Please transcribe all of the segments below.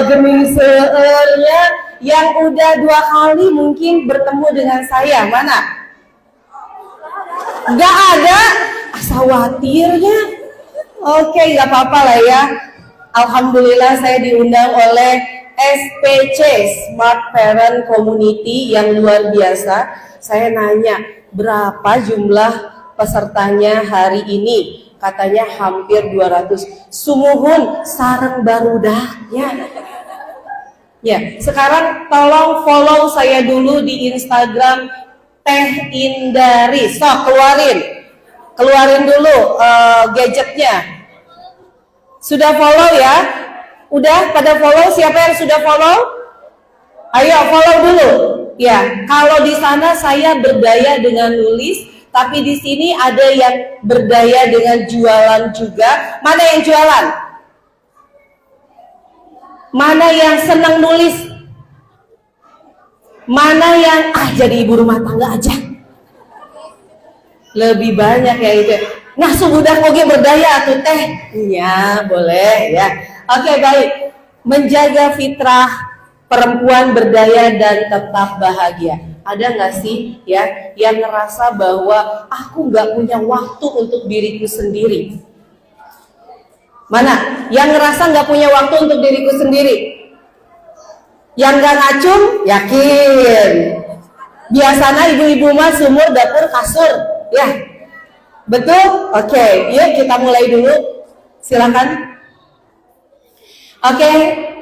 Gemi seelnya yang udah 2 kali mungkin bertemu dengan saya. Mana? Gak ada? Asa khawatirnya. Oke, gak apa-apa lah ya. Alhamdulillah saya diundang oleh SPC, Smart Parent Community, yang luar biasa. Saya nanya, berapa jumlah pesertanya hari ini? Katanya hampir 200. Sumuhun sareng barudak ya. Ya, sekarang tolong follow saya dulu di Instagram Teh Indari. Sok keluarin dulu gadgetnya. Sudah follow ya? Udah pada follow? Siapa yang sudah follow? Ayo follow dulu. Ya, kalau di sana saya berdaya dengan nulis, tapi di sini ada yang berdaya dengan jualan juga. Mana yang jualan? Mana yang senang nulis? Mana yang jadi ibu rumah tangga aja? Lebih banyak ya itu. Nah, sudah oke berdaya tuh teh. Ya, boleh ya. Oke, baik. Menjaga fitrah perempuan berdaya dan tetap bahagia. Ada nggak sih ya yang ngerasa bahwa aku nggak punya waktu untuk diriku sendiri? Mana? Yang ngerasa nggak punya waktu untuk diriku sendiri? Yang nggak ngacung? Yakin. Biasanya ibu-ibu mah sumur dapur kasur, ya. Betul? Oke, yuk kita mulai dulu. Silakan. Oke,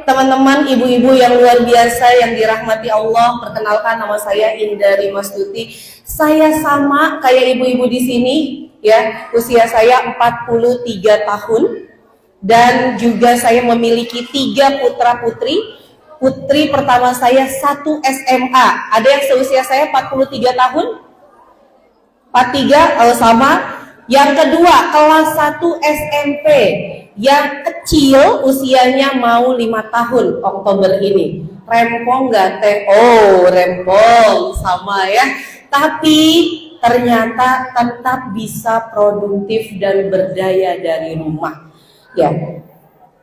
teman-teman, ibu-ibu yang luar biasa yang dirahmati Allah, perkenalkan nama saya Indari Mastuti. Saya sama kayak ibu-ibu di sini, ya. Usia saya 43 tahun. Dan juga saya memiliki 3 putra-putri. Putri pertama saya 1 SMA. Ada yang seusia saya 43 tahun? 43, oh sama. Yang kedua kelas 1 SMP. Yang kecil usianya mau 5 tahun Oktober ini. Rempong gak teh? Oh, rempong sama ya. Tapi ternyata tetap bisa produktif dan berdaya dari rumah. Ya,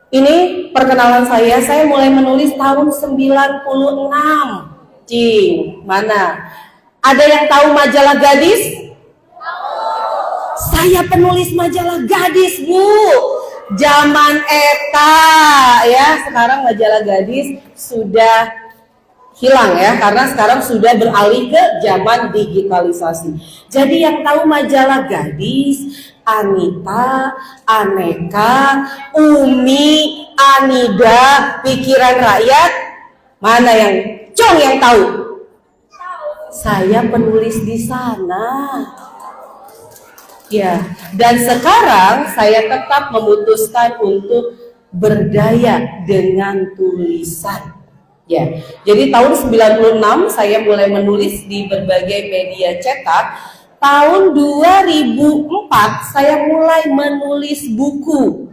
ini perkenalan saya mulai menulis tahun 96. Cing, mana? Ada yang tahu majalah Gadis? Saya penulis majalah Gadis, Bu. Zaman eta ya, sekarang majalah Gadis sudah hilang ya, karena sekarang sudah beralih ke zaman digitalisasi. Jadi yang tahu majalah Gadis, Anita, Aneka, Umi, Anida, Pikiran Rakyat, mana yang yang tahu? Saya penulis di sana. Ya, dan sekarang saya tetap memutuskan untuk berdaya dengan tulisan. Ya, jadi tahun 96 saya mulai menulis di berbagai media cetak. Tahun 2004 saya mulai menulis buku.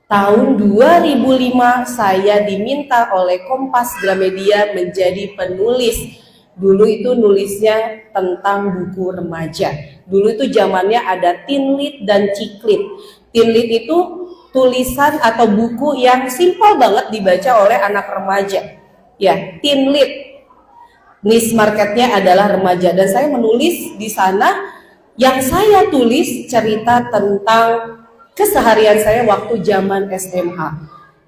Tahun 2005 saya diminta oleh Kompas Gramedia menjadi penulis. Dulu itu nulisnya tentang buku remaja. Dulu itu zamannya ada Tinlit dan Ciklit. Tinlit itu tulisan atau buku yang simpel banget dibaca oleh anak remaja. Ya, Tinlit. Niche marketnya adalah remaja, dan saya menulis di sana. Yang saya tulis cerita tentang keseharian saya waktu zaman SMA.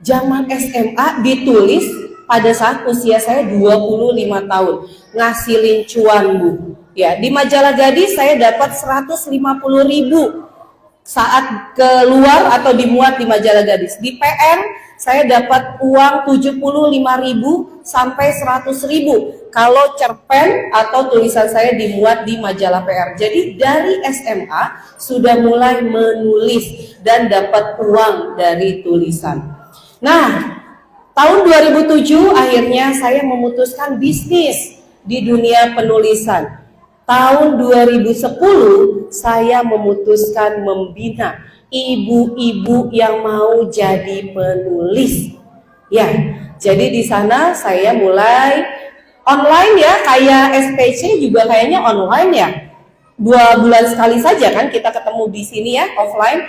Zaman SMA ditulis pada saat usia saya 25 tahun. Ngasilin cuan, Bu. Ya, di majalah Gadis saya dapat 150.000 saat keluar atau dimuat di majalah Gadis. Di PM saya dapat uang 75.000 sampai 100.000 kalau cerpen atau tulisan saya dimuat di majalah PR. Jadi dari SMA sudah mulai menulis dan dapat uang dari tulisan. Nah, tahun 2007 akhirnya saya memutuskan bisnis di dunia penulisan. Tahun 2010 saya memutuskan membina ibu-ibu yang mau jadi penulis. Ya, jadi di sana saya mulai online ya, kayak SPC juga kayaknya online ya. 2 bulan sekali saja kan kita ketemu di sini ya, offline.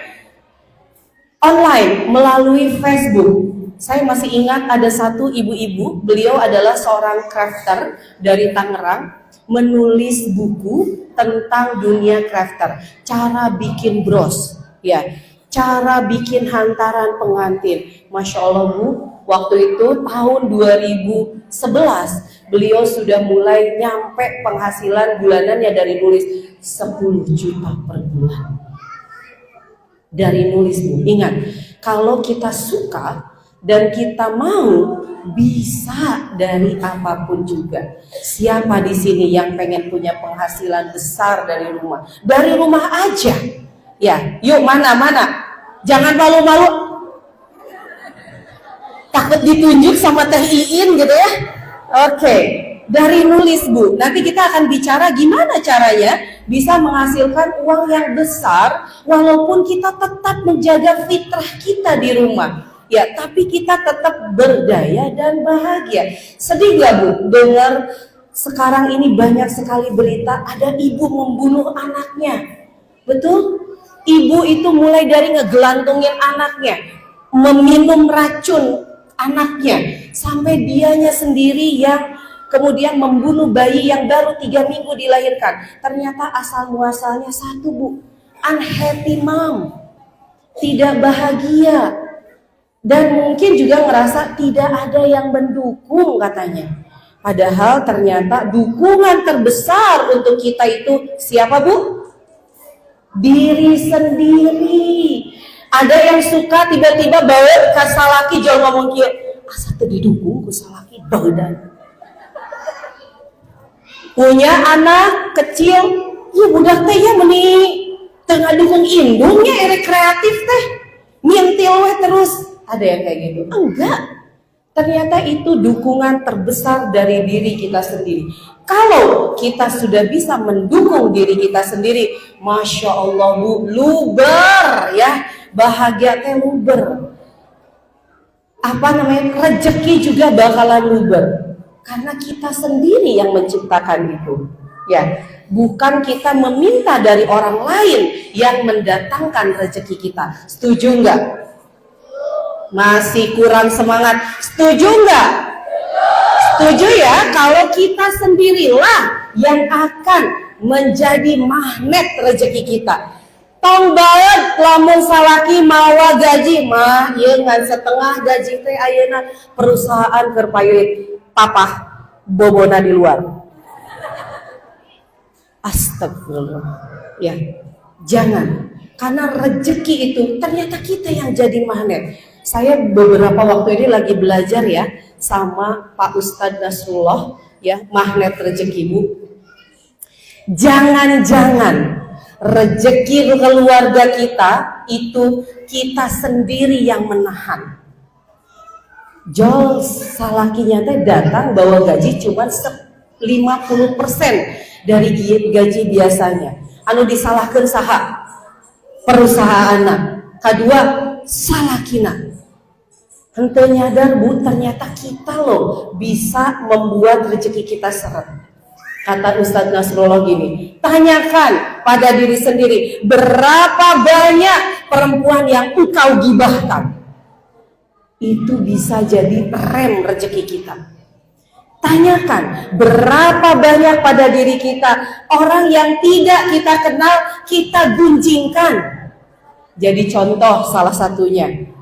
online melalui Facebook. Saya masih ingat ada satu ibu-ibu, beliau adalah seorang crafter dari Tangerang, menulis buku tentang dunia crafter, cara bikin bros, ya, cara bikin hantaran pengantin. Masya Allah Bu, waktu itu tahun 2011 beliau sudah mulai nyampe penghasilan bulanannya dari nulis 10 juta per bulan. Dari nulis Bu, ingat, kalau kita suka dan kita mau, bisa dari apapun juga. Siapa di sini yang pengen punya penghasilan besar dari rumah? Dari rumah aja. Ya, yuk mana? Jangan malu-malu. Takut ditunjuk sama Teh Iin gitu ya. Oke, dari nulis Bu. Nanti kita akan bicara gimana caranya bisa menghasilkan uang yang besar walaupun kita tetap menjaga fitrah kita di rumah. Ya, tapi kita tetap berdaya dan bahagia. Sedih gak Bu dengar sekarang ini banyak sekali berita ada ibu membunuh anaknya? Betul? Ibu itu mulai dari ngegelantungin anaknya, meminum racun anaknya, sampai dianya sendiri yang kemudian membunuh bayi yang baru 3 minggu dilahirkan. Ternyata asal muasalnya satu Bu, unhappy mom, tidak bahagia. Dan mungkin juga ngerasa tidak ada yang mendukung katanya. Padahal ternyata dukungan terbesar untuk kita itu siapa Bu? Diri sendiri. Ada yang suka tiba-tiba bawa kasalaki jual ngomong kia, asa teu didukung ku salaki badan. Punya anak kecil, ya budak teh ya meni tengah dukung indungnya erek kreatif teh. Nyentil we terus. Ada yang kayak gitu? Enggak. Ternyata itu dukungan terbesar dari diri kita sendiri. Kalau kita sudah bisa mendukung diri kita sendiri, Masya Allah Bu, luber ya, bahagia teh luber. Apa namanya, rezeki juga bakalan luber. Karena kita sendiri yang menciptakan itu. Ya, bukan kita meminta dari orang lain yang mendatangkan rezeki kita. Setuju enggak? Masih kurang semangat. Setuju nggak? Setuju ya, kalau kita sendirilah yang akan menjadi magnet rezeki kita. Tong bae lamun salaki mawa gaji mah ieu ngan setengah gaji teh ayeuna perusahaan keur payeuit papah bobona di luar. Astagfirullah. Ya, jangan. Karena rezeki itu ternyata kita yang jadi magnet. Saya beberapa waktu ini lagi belajar ya sama Pak Ustadz Nasrullah ya, magnet rezeki Bu. Jangan-jangan rezeki keluarga kita itu kita sendiri yang menahan. Jol salakinya teh datang bawa gaji cuma 50% dari gaji biasanya. Anu disalahkeun saha? Perusahaanna. Kedua, salakina. Henteu nyadar Bu, ternyata kita loh bisa membuat rezeki kita seret. Kata Ustadz Nasrullah gini, tanyakan pada diri sendiri, berapa banyak perempuan yang engkau gibahkan? Itu bisa jadi rem rezeki kita. Tanyakan, berapa banyak pada diri kita orang yang tidak kita kenal, kita gunjingkan. Jadi contoh salah satunya,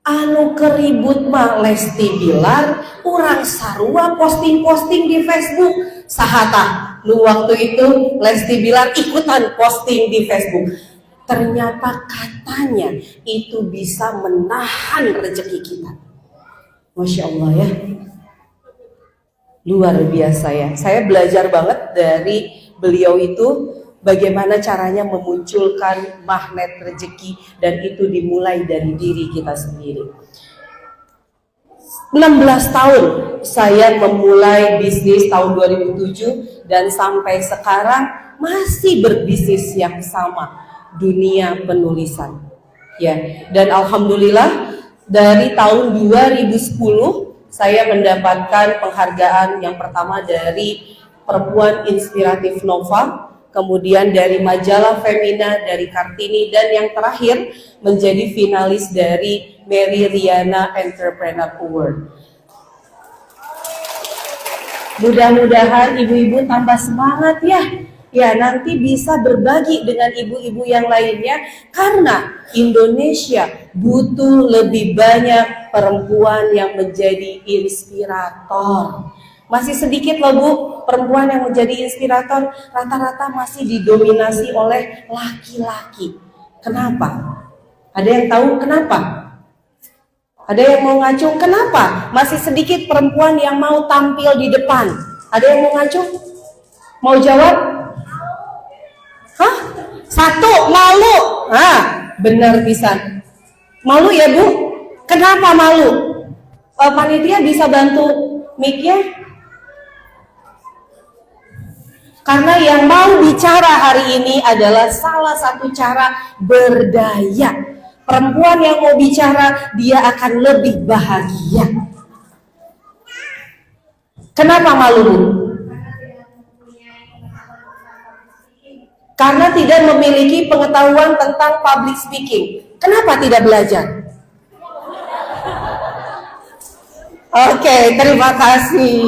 anu keribut mah Lesti Bilar, urang sarua posting-posting di Facebook. Sahatah, lu waktu itu Lesti Bilar ikutan posting di Facebook. Ternyata katanya itu bisa menahan rezeki kita. Masya Allah ya, luar biasa ya. Saya belajar banget dari beliau itu, bagaimana caranya memunculkan magnet rezeki, dan itu dimulai dari diri kita sendiri. 16 tahun saya memulai bisnis tahun 2007 dan sampai sekarang masih berbisnis yang sama, dunia penulisan. Ya, dan alhamdulillah dari tahun 2010 saya mendapatkan penghargaan yang pertama dari Perempuan Inspiratif Nova. kemudian dari majalah Femina dari Kartini, dan yang terakhir menjadi finalis dari Mary Riana Entrepreneur Award. Mudah-mudahan ibu-ibu tambah semangat ya. Ya, nanti bisa berbagi dengan ibu-ibu yang lainnya, karena Indonesia butuh lebih banyak perempuan yang menjadi inspirator. Masih sedikit loh Bu, perempuan yang menjadi inspirator, rata-rata masih didominasi oleh laki-laki. Kenapa? Ada yang tahu kenapa? Ada yang mau ngacung kenapa? Masih sedikit perempuan yang mau tampil di depan. Ada yang mau ngacung? Mau jawab? Hah? Satu, malu. Benar bisa. Malu ya Bu? Kenapa malu? Panitia bisa bantu mic-nya? Karena yang mau bicara hari ini adalah salah satu cara berdaya. Perempuan yang mau bicara, dia akan lebih bahagia. Kenapa malu Bu? Karena tidak memiliki pengetahuan tentang public speaking. Kenapa tidak belajar? Oke, terima kasih.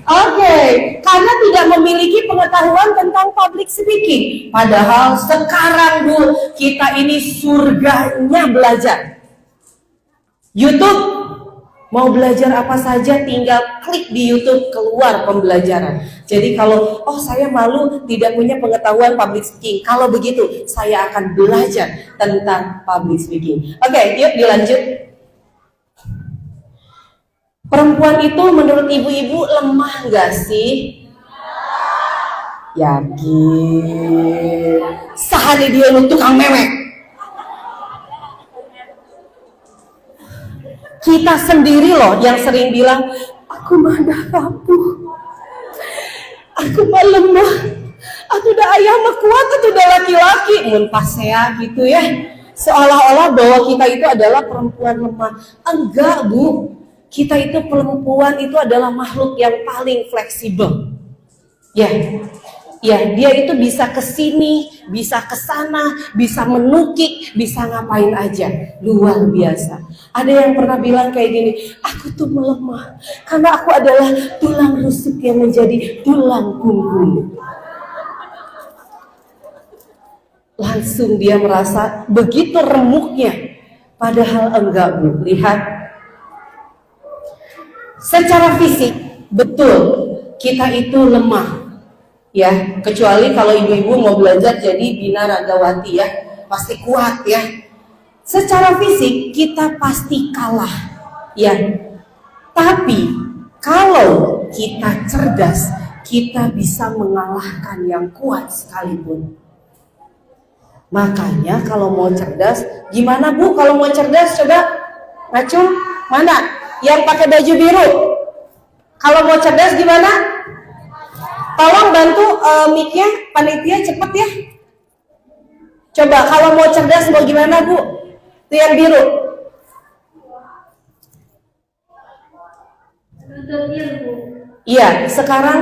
Oke, karena tidak memiliki pengetahuan tentang public speaking. Padahal sekarang Bu, kita ini surganya belajar. YouTube, mau belajar apa saja tinggal klik di YouTube, keluar pembelajaran. Jadi kalau saya malu tidak punya pengetahuan public speaking, kalau begitu saya akan belajar tentang public speaking. Oke, yuk dilanjut. Perempuan itu menurut ibu-ibu lemah nggak sih? Yakin. Sehari dia lu tukang mewek. Kita sendiri loh yang sering bilang, aku mah dah rapuh, aku mah lemah, aku udah ayah mah kuat, aku udah laki-laki, mun pasea gitu ya. Seolah-olah bahwa kita itu adalah perempuan lemah. Enggak Bu, kita itu perempuan itu adalah makhluk yang paling fleksibel. Ya, dia itu bisa kesini, bisa kesana, bisa menukik, bisa ngapain aja. Luar biasa. Ada yang pernah bilang kayak gini, aku tuh melemah karena aku adalah tulang rusuk yang menjadi tulang punggung. Langsung dia merasa begitu remuknya. Padahal enggak Bu, lihat. Secara fisik, betul, kita itu lemah. Ya, kecuali kalau ibu-ibu mau belajar jadi Bina Ragawati ya, pasti kuat ya. Secara fisik kita pasti kalah ya. Tapi kalau kita cerdas, kita bisa mengalahkan yang kuat sekalipun. Makanya kalau mau cerdas, gimana Bu kalau mau cerdas? Coba ngacung, mana? Yang pakai baju biru. Kalau mau cerdas gimana? Tolong bantu mic-nya, panitia cepet ya. Coba kalau mau cerdas mau gimana Bu? Itu yang biru. Menuntut ilmu. Iya, sekarang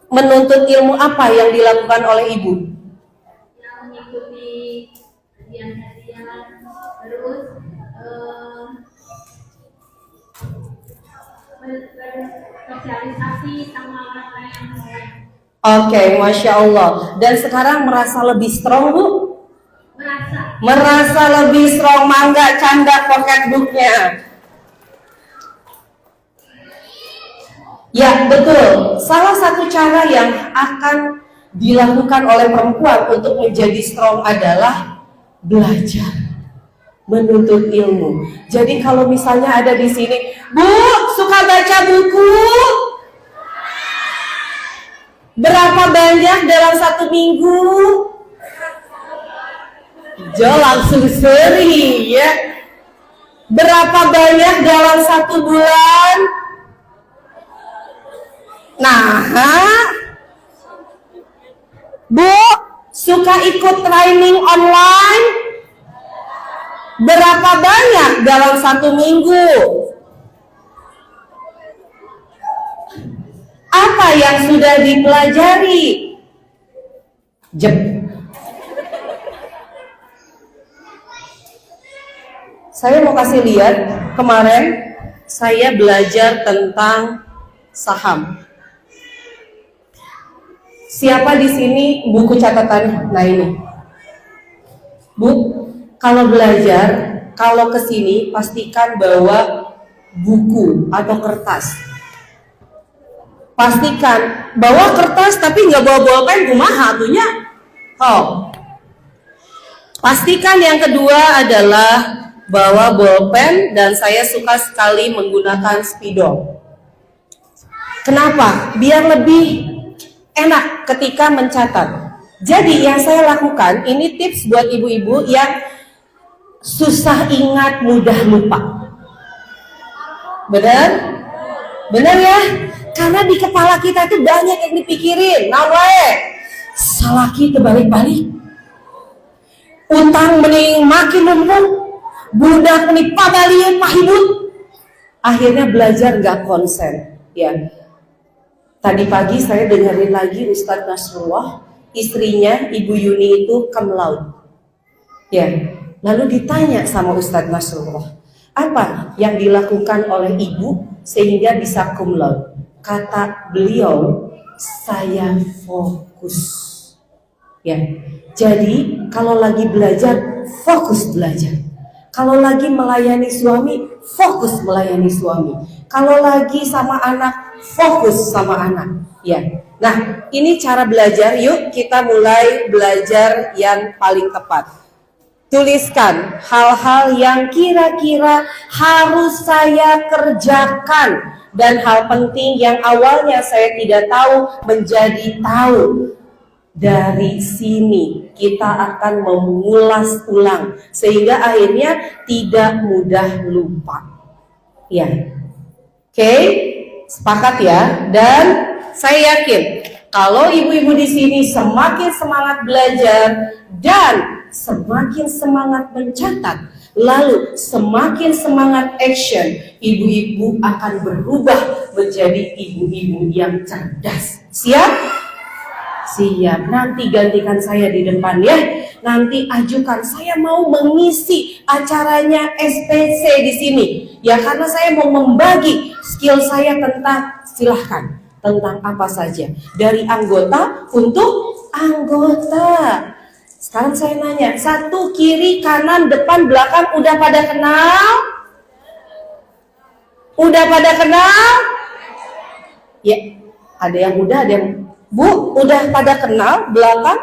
menuntut ilmu apa yang dilakukan oleh Ibu? Yang mengikuti kajian-kajian, terus sosialisasi sama orang-orang yang lain. Oke, Masya Allah. Dan sekarang merasa lebih strong Bu? Merasa lebih strong, mangga canda pocketbooknya. Ya betul, salah satu cara yang akan dilakukan oleh perempuan untuk menjadi strong adalah belajar, menuntut ilmu. Jadi kalau misalnya ada di sini, Bu, suka baca buku? Berapa banyak dalam satu minggu? Jo langsung seri ya. Berapa banyak dalam satu bulan? Nah, Bu, suka ikut training online? Berapa banyak dalam satu minggu? Apa yang sudah dipelajari? Jep. Saya mau kasih lihat, kemarin saya belajar tentang saham. Siapa di sini buku catatan? Nah ini, Bu, kalau belajar, kalau ke sini pastikan bawa buku atau kertas. Pastikan bawa kertas tapi nggak bawa bolpen, kumaha atunya. Oh. Pastikan yang kedua adalah bawa bolpen, dan saya suka sekali menggunakan spidol. Kenapa? Biar lebih enak ketika mencatat. Jadi yang saya lakukan, ini tips buat ibu-ibu yang susah ingat, mudah lupa. Benar? Benar ya? Karena di kepala kita itu banyak yang dipikirin. Nah, salaki terbalik-balik. Utang mending makin numpuk. Budak mending pabalian pahibut. Akhirnya belajar gak konsen. Ya. Tadi pagi saya dengerin lagi Ustadz Nasrullah, istrinya Ibu Yuni itu cum laude. Ya, lalu ditanya sama Ustadz Nasrullah, apa yang dilakukan oleh ibu sehingga bisa cum laude? Kata beliau, saya fokus. Ya, jadi kalau lagi belajar, fokus belajar. Kalau lagi melayani suami, fokus melayani suami. Kalau lagi sama anak, fokus sama anak. Ya. Nah, ini cara belajar. Yuk kita mulai belajar yang paling tepat. Tuliskan hal-hal yang kira-kira harus saya kerjakan, dan hal penting yang awalnya saya tidak tahu menjadi tahu. Dari sini kita akan mengulas ulang sehingga akhirnya tidak mudah lupa. Ya. Oke, sepakat ya. Dan saya yakin kalau ibu-ibu di sini semakin semangat belajar dan semakin semangat mencatat, lalu semakin semangat action, ibu-ibu akan berubah menjadi ibu-ibu yang cerdas. Siap? Siap. Nanti gantikan saya di depan ya. Nanti ajukan, saya mau mengisi acaranya SPC di sini. Ya, karena saya mau membagi skill saya tentang, silahkan, tentang apa saja. Dari anggota untuk anggota. Sekarang saya nanya, satu, kiri, kanan, depan, belakang, udah pada kenal? Udah pada kenal? Ya, ada yang udah, ada yang... Bu, udah pada kenal belakang?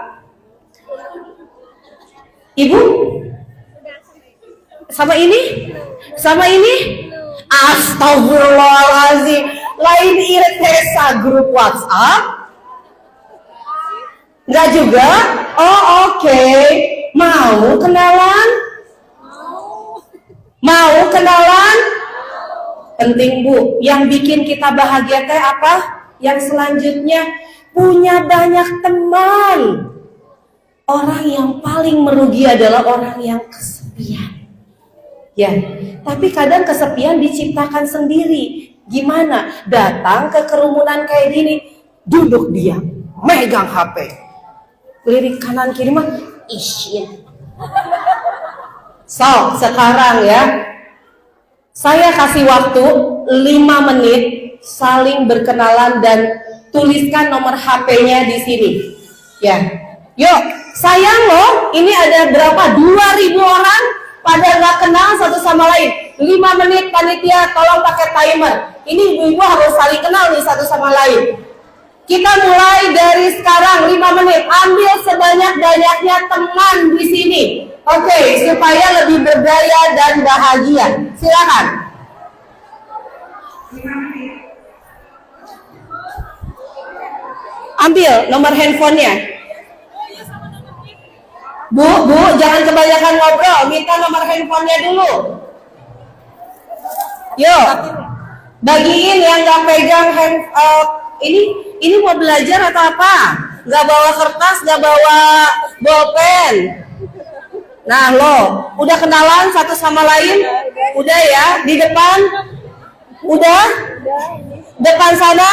Ibu? Sama ini? Sama ini? Astagfirullahaladzim. Lain irit Tesa grup WhatsApp? Enggak juga? Oh, oke. Mau kenalan? Mau kenalan? Penting, Bu. Yang bikin kita bahagia teh apa? Yang selanjutnya, punya banyak teman. Orang yang paling merugi adalah orang yang kesepian. Ya, tapi kadang kesepian diciptakan sendiri. Gimana? Datang ke kerumunan kayak gini, duduk diam, megang HP. Lirik kanan kiri mah isin. So, sekarang ya, saya kasih waktu 5 menit saling berkenalan dan tuliskan nomor HP-nya di sini. Ya. Yuk, sayang loh, ini ada berapa? 2.000 orang pada nggak kenal satu sama lain. 5 menit panitia, tolong pakai timer. Ini ibu-ibu harus saling kenal nih satu sama lain. Kita mulai dari sekarang 5 menit. Ambil sebanyak-banyaknya teman di sini. Oke, supaya lebih berdaya dan bahagia. Silakan. Ambil nomor handphonenya. Bu, jangan kebanyakan ngobrol. Minta nomor handphonenya dulu. Yuk, bagiin yang nggak pegang ini mau belajar atau apa? Nggak bawa kertas, nggak bawa bolpen. Nah lo, udah kenalan satu sama lain? Udah ya, di depan? Udah? Depan sana?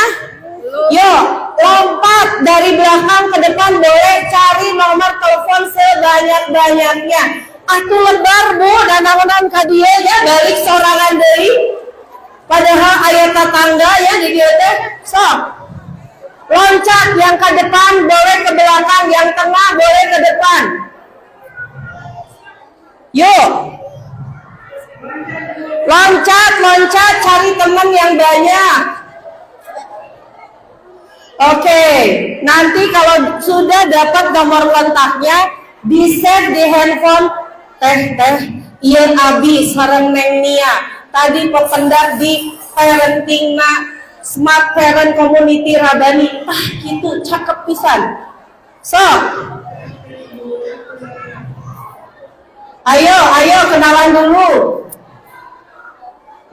Yuk, lompat dari belakang ke depan, boleh cari nomor telepon sebanyak-banyaknya. Atuh lebar Bu, danaunan ka dieu ya, balik sorangan deui. Padahal aya tetangga ya di dieu teh. Sok. Loncat yang ke depan, boleh ke belakang, yang tengah boleh ke depan. Yuk. Loncat, cari teman yang banyak. Oke, nanti kalau sudah dapat nomor kontaknya, di-save di handphone. Teh, ieu Abi sareng Neng Nia. Tadi pependak di parenting na Smart Parent Community Rabani. Gitu, cakep pisan. So, ayo kenalan dulu.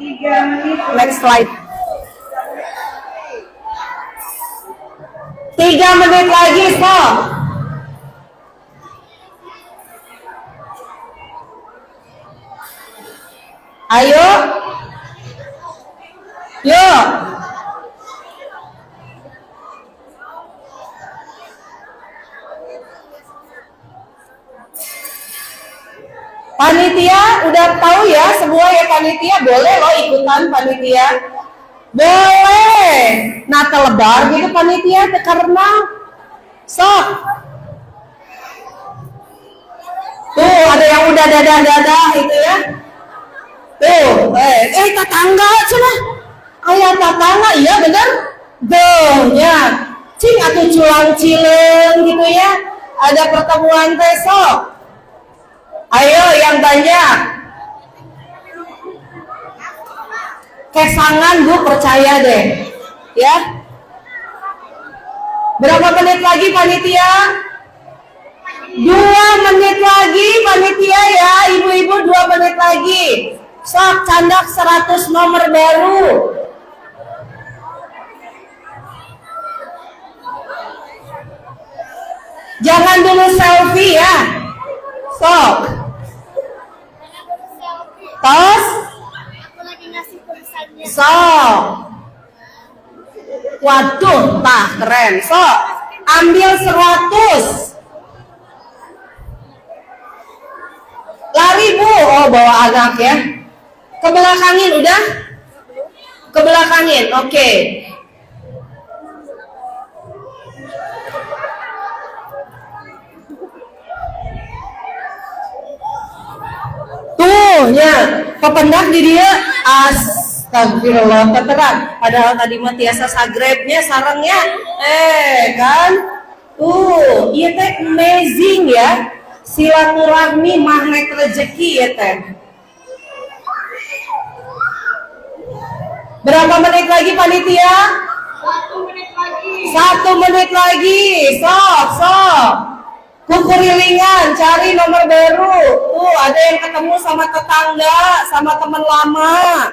3 menit. Next slide. 3 menit lagi, stop. Ayo. Yuk. Panitia udah tahu ya semua ya panitia, boleh loh ikutan panitia. Boleh. Nah telebar gitu panitia karena sok. Tuh ada yang udah dadah itu ya. Tuh, tetangga cenah. Aya tetangga, iya bener. Tuh ya. Cing atuh culang cileng gitu ya. Ada pertemuan besok. Ayo yang banyak. Kesangan Bu, percaya deh. Ya. Berapa menit lagi panitia? 2 menit lagi panitia ya. Ibu-ibu 2 menit lagi. Sok candak 100 nomor baru. Jangan dulu selfie ya. Sok. Tos. Aku lagi ngasih tulisannya. Sok. Waduh, tah keren. Sok. Ambil 100. Lari Bu. Oh, bawa anak ya. Kebelakangin udah? Kebelakangin. Oke. Tuh ya, kependak di dia. Astagfirullah, keteran. Padahal tadi mah tiasa sagrebnya sarangnya. Kan? Tuh, iya teh amazing ya. Silaturahmi magnet rezeki ya teh. Berapa menit lagi panitia? 1 menit lagi. 1 menit lagi. Sok. Kukurilingan, cari nomor baru. Tuh, ada yang ketemu sama tetangga, sama teman lama.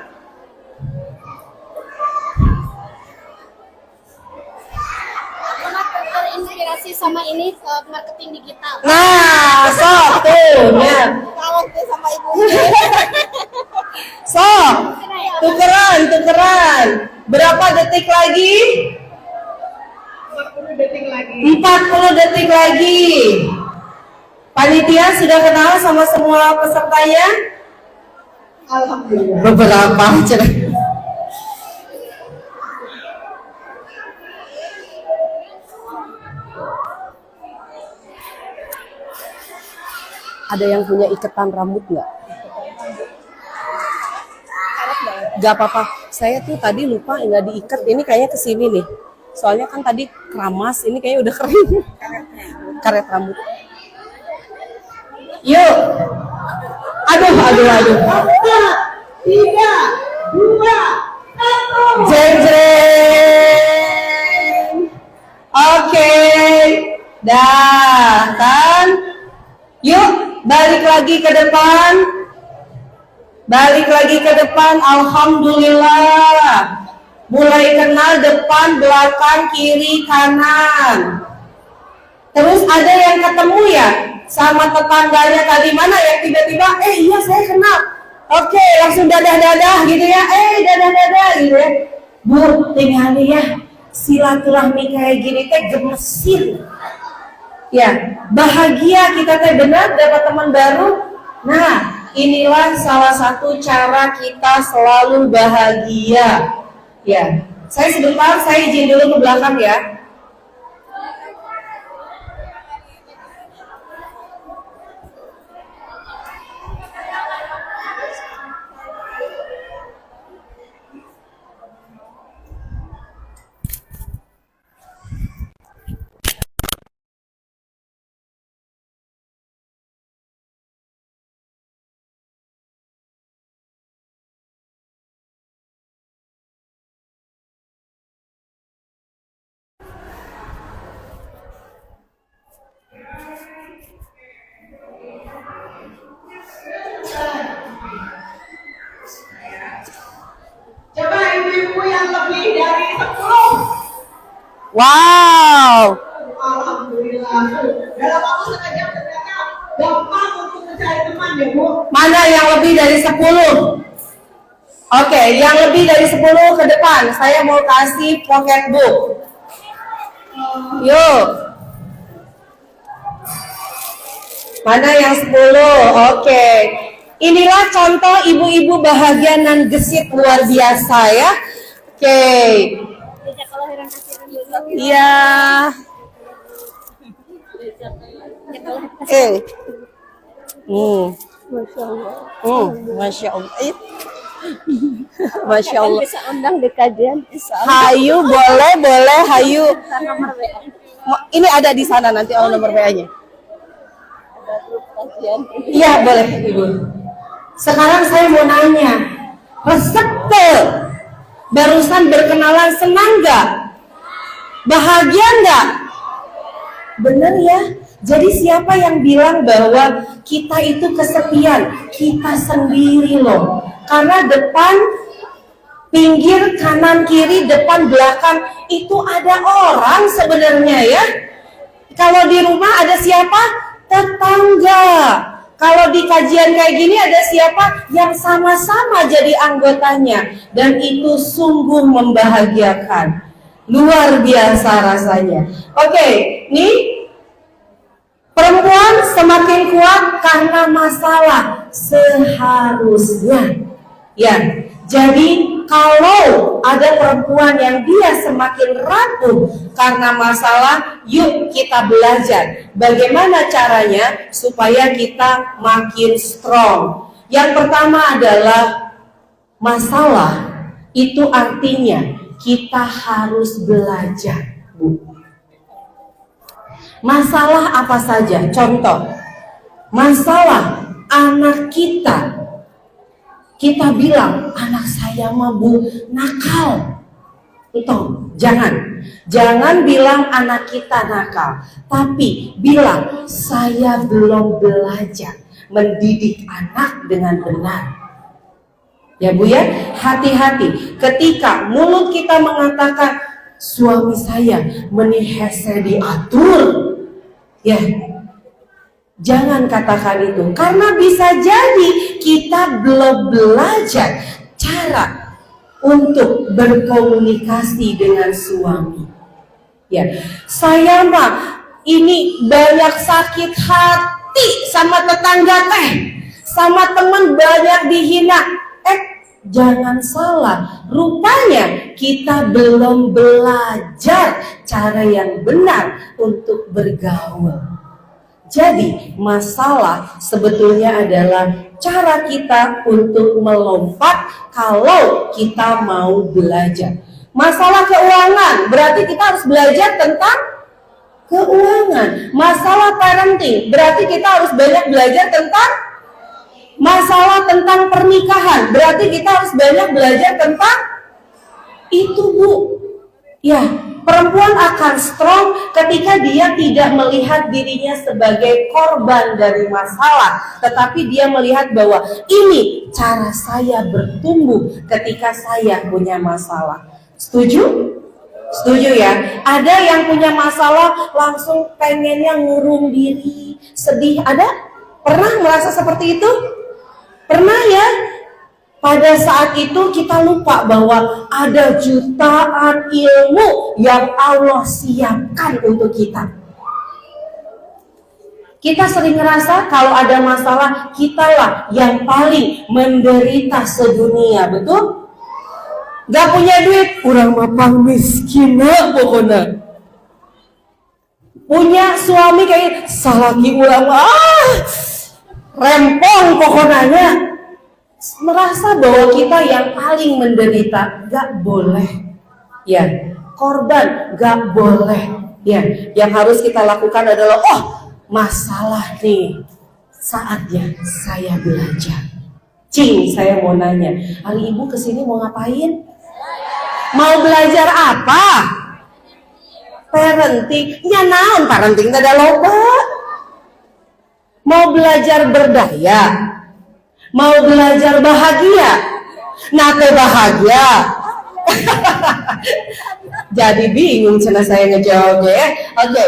Aku terinspirasi sama ini marketing digital. Nah, sok tuh, ya. Kalau sama ibu. Sok, tukeran. Berapa detik lagi? 40 detik lagi. Panitia sudah kenal sama semua pesertanya? Alhamdulillah. Beberapa aja. Ada yang punya iketan rambut nggak? Gak apa-apa. Saya tuh tadi lupa nggak diikat. Ini kayaknya kesini nih. Soalnya kan tadi keramas. Ini kayaknya udah kering. Karet rambut. Yuk. Aduh. 3, 2, 1. Jeng. Oke. Dah kan. Yuk, balik lagi ke depan. Alhamdulillah. Mulai kenal depan, belakang, kiri, kanan. Terus ada yang ketemu ya sama tetangganya tadi mana yang tiba-tiba, iya saya kenal. Oke, langsung dadah-dadah gitu ya. Dadah-dadah gitu ya. Bu, tinggal nih ya. silaturahmi kayak gini teh gemesin. Ya, bahagia kita teh benar dapat teman baru. Nah, inilah salah satu cara kita selalu bahagia. Ya, saya sebentar, saya izin dulu ke belakang ya. Coba ibu-ibu yang lebih dari 10. Wow. Alhamdulillah. Dalam waktu setengah jam ternyata gampang untuk mencari teman ya Bu. Mana yang lebih dari 10? Oke, yang lebih dari 10 ke depan. Saya mau kasih pocketbook. Yuk. Mana yang 10? Oke. Inilah contoh ibu-ibu bahagia nan gesit luar biasa ya. Oke. Sejak kelahiran kasihan dulu. Iya. Masya Allah. Masya Allah. Masya Allah. Bisa undang di kajian. Hayu, boleh, hayu. Nomor WA. Ini ada di sana nanti nomor WA-nya. Ada grup kajian. Iya, boleh, Ibu. Sekarang saya mau nanya, resepte barusan berkenalan senang nggak? Bahagia nggak? Bener ya? Jadi siapa yang bilang bahwa kita itu kesepian? Kita sendiri loh. Karena depan, pinggir, kanan, kiri, depan, belakang itu ada orang sebenarnya ya. Kalau di rumah ada siapa? Tetangga. Kalau di kajian kayak gini ada siapa? Yang sama-sama jadi anggotanya. Dan itu sungguh membahagiakan. Luar biasa rasanya. Oke, nih perempuan semakin kuat karena masalah seharusnya. Ya, jadi kalau ada perempuan yang dia semakin rapuh karena masalah, yuk kita belajar bagaimana caranya supaya kita makin strong. Yang pertama adalah masalah itu artinya kita harus belajar, Bu. Masalah apa saja? Contoh, masalah anak kita. Kita bilang, anak saya mah Bu nakal. Itu jangan bilang anak kita nakal, tapi bilang saya belum belajar mendidik anak dengan benar. Ya Bu ya, hati-hati ketika mulut kita mengatakan suami saya menihese diatur. Ya, jangan katakan itu, karena bisa jadi kita belum belajar cara untuk berkomunikasi dengan suami. Ya, saya mah ini banyak sakit hati sama tetangga teh, sama teman banyak dihina. Jangan salah, rupanya kita belum belajar cara yang benar untuk bergaul. Jadi masalah sebetulnya adalah cara kita untuk melompat kalau kita mau belajar. Masalah keuangan, berarti kita harus belajar tentang keuangan. Masalah parenting, berarti kita harus banyak belajar tentang masalah tentang pernikahan, berarti kita harus banyak belajar tentang itu, Bu. Ya, perempuan akan strong ketika dia tidak melihat dirinya sebagai korban dari masalah, tetapi dia melihat bahwa ini cara saya bertumbuh ketika saya punya masalah. Setuju? Setuju ya? Ada yang punya masalah langsung pengennya ngurung diri, sedih. Ada? Pernah merasa seperti itu? Pernah ya? Pada saat itu kita lupa bahwa ada jutaan ilmu yang Allah siapkan untuk kita. Kita sering ngerasa kalau ada masalah, kitalah yang paling menderita sedunia, betul? Gak punya duit, kurang mapang miskin pokoknya. Punya suami kayak salaki urang rempong pokoknya. Merasa bahwa kita yang paling menderita, gak boleh. Ya, korban gak boleh. Ya, yang harus kita lakukan adalah masalah nih, saatnya saya belajar. Cing, saya mau nanya, hari ibu kesini mau ngapain? Mau belajar apa? Parenting, ya naon parenting ada loba. Mau belajar berdaya, mau belajar bahagia, nate bahagia. Jadi bingung cina saya ngejawabnya ya. Oke.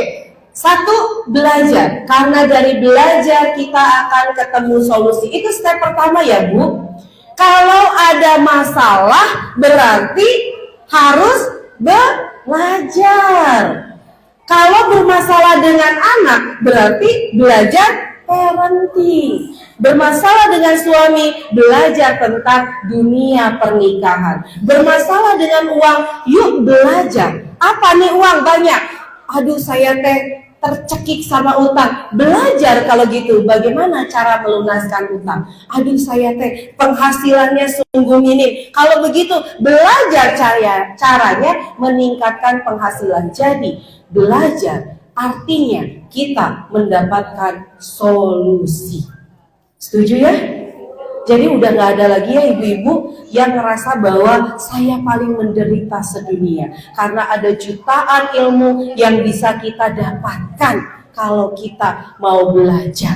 Satu, belajar. Karena dari belajar kita akan ketemu solusi. Itu step pertama ya Bu. Kalau ada masalah berarti harus belajar. Kalau bermasalah dengan anak berarti belajar parenting. Bermasalah dengan suami, belajar tentang dunia pernikahan. Bermasalah dengan uang, yuk belajar. Apa nih uang banyak? Aduh saya tercekik sama utang. Belajar kalau gitu bagaimana cara melunaskan utang. Aduh saya penghasilannya sungguh minim. Kalau begitu belajar caranya meningkatkan penghasilan. Jadi belajar artinya kita mendapatkan solusi. Setuju ya? Jadi udah gak ada lagi ya ibu-ibu yang ngerasa bahwa saya paling menderita sedunia. Karena ada jutaan ilmu yang bisa kita dapatkan kalau kita mau belajar.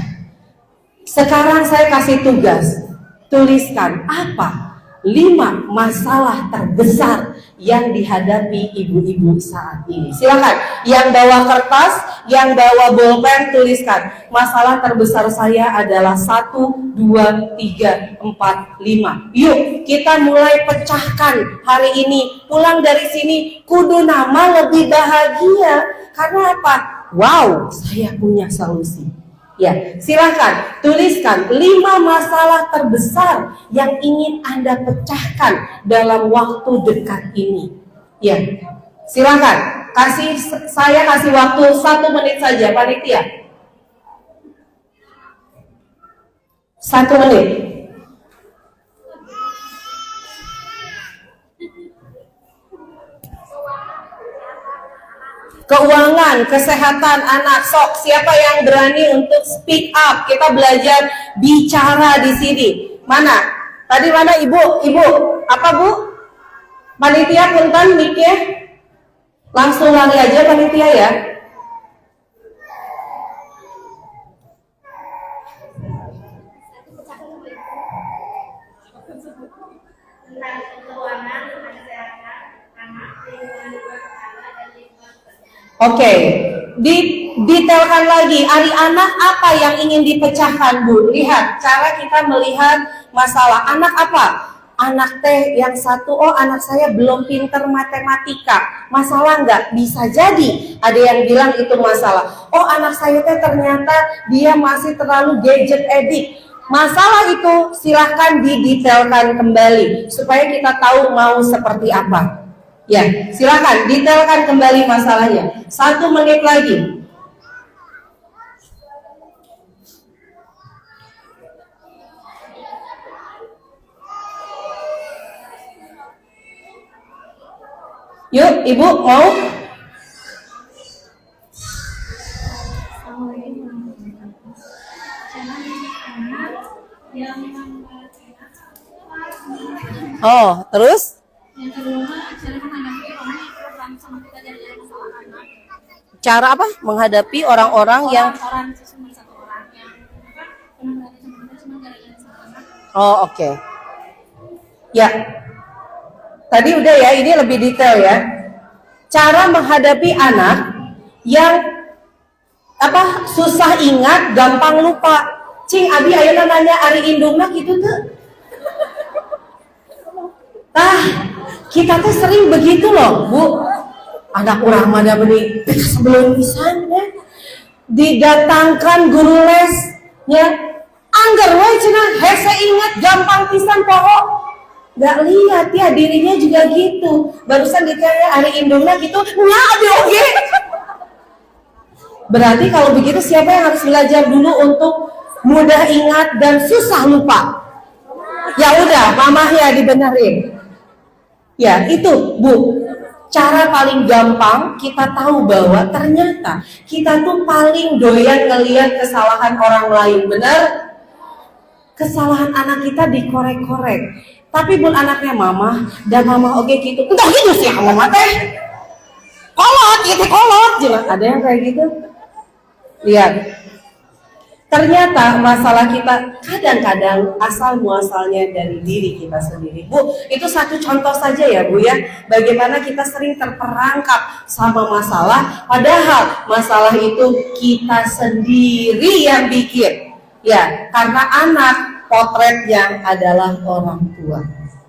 Sekarang saya kasih tugas, tuliskan apa 5 masalah terbesar yang dihadapi ibu-ibu saat ini. Silakan, yang bawa kertas, yang bawa bolpen, tuliskan. Masalah terbesar saya adalah 1, 2, 3, 4, 5. Yuk, kita mulai pecahkan hari ini. Pulang dari sini, kudu nama lebih bahagia. Karena apa? Wow, saya punya solusi. Ya, silakan tuliskan 5 masalah terbesar yang ingin Anda pecahkan dalam waktu dekat ini. Ya, silakan. Saya kasih waktu 1 menit saja, panitia. 1 menit. Keuangan, kesehatan anak, sok siapa yang berani untuk speak up? Kita belajar bicara di sini. Mana? Tadi mana ibu? Ibu, apa bu? Panitia punten mic-nya. Langsung lari aja panitia ya. Oke, didetailkan lagi. Ari anak apa yang ingin dipecahkan Bu? Lihat, cara kita melihat masalah. Anak apa? Anak teh yang satu, anak saya belum pinter matematika. Masalah nggak? Bisa jadi ada yang bilang itu masalah. Anak saya teh ternyata dia masih terlalu gadget addict. Masalah itu silahkan didetailkan kembali supaya kita tahu mau seperti apa. Ya, silakan detailkan kembali masalahnya. 1 menit lagi. Yuk, ibu mau? Terus? Yang kedua, cara menghadapi orang sama kita dari masalah anak. Cara apa? Menghadapi orang-orang yang Orang cuma satu orang yang pernah berada sama kita cuma gara-gara sama anak. Oke. Ya. Tadi udah ya, ini lebih detail ya. Cara menghadapi anak yang susah ingat, gampang lupa. Cing, abi ayeuna nanya ari indungna gitu tuh. Kita tuh sering begitu loh, Bu. Anak urang mah beli sebelum pisan ya. Didatangkan guru les ya. Angger we cenah hese ingat gampang pisan poho. Gak lihat ya dirinya juga gitu. Barusan ditanya hari indungna gitu, nya abi oge. Berarti kalau begitu siapa yang harus belajar dulu untuk mudah ingat dan susah lupa? Ya udah, mamah ya dibenerin. Ya itu Bu, cara paling gampang kita tahu bahwa ternyata kita tuh paling doyan ngelihat kesalahan orang lain, benar? Kesalahan anak kita dikorek-korek. Tapi pun anaknya mama dan mama oke gitu. Entah gitu sih mama teh. Kolot, gitu kolot. Jelas ada yang kayak gitu. Lihat. Ternyata masalah kita kadang-kadang asal muasalnya dari diri kita sendiri. Bu, itu satu contoh saja ya Bu ya. Bagaimana kita sering terperangkap sama masalah, padahal masalah itu kita sendiri yang bikin. Ya, karena anak potretnya adalah orang tua.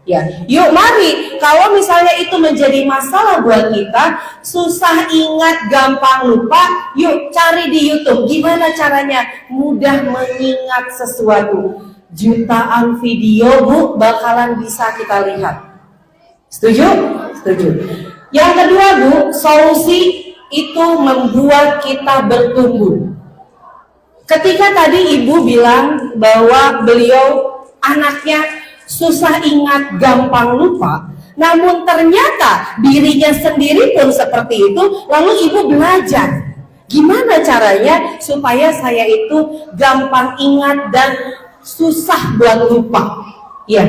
Ya, yuk mari kalau misalnya itu menjadi masalah buat kita, susah ingat, gampang lupa, yuk cari di YouTube gimana caranya mudah mengingat sesuatu. Jutaan video Bu bakalan bisa kita lihat. Setuju? Setuju. Yang kedua Bu, solusi itu membuat kita bertumbuh. Ketika tadi Ibu bilang bahwa beliau anaknya susah ingat, gampang lupa, namun ternyata dirinya sendiri pun seperti itu, lalu Ibu belajar gimana caranya supaya saya itu gampang ingat dan susah buat lupa. Ya,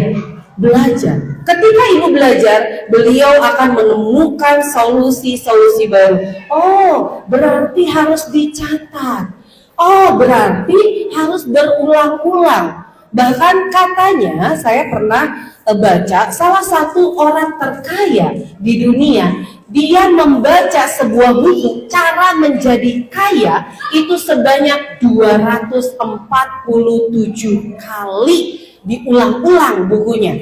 belajar. Ketika Ibu belajar, beliau akan menemukan solusi-solusi baru. Oh, berarti harus dicatat. Oh, berarti harus berulang-ulang. Bahkan katanya saya pernah baca salah satu orang terkaya di dunia, dia membaca sebuah buku cara menjadi kaya itu sebanyak 247 kali diulang-ulang bukunya.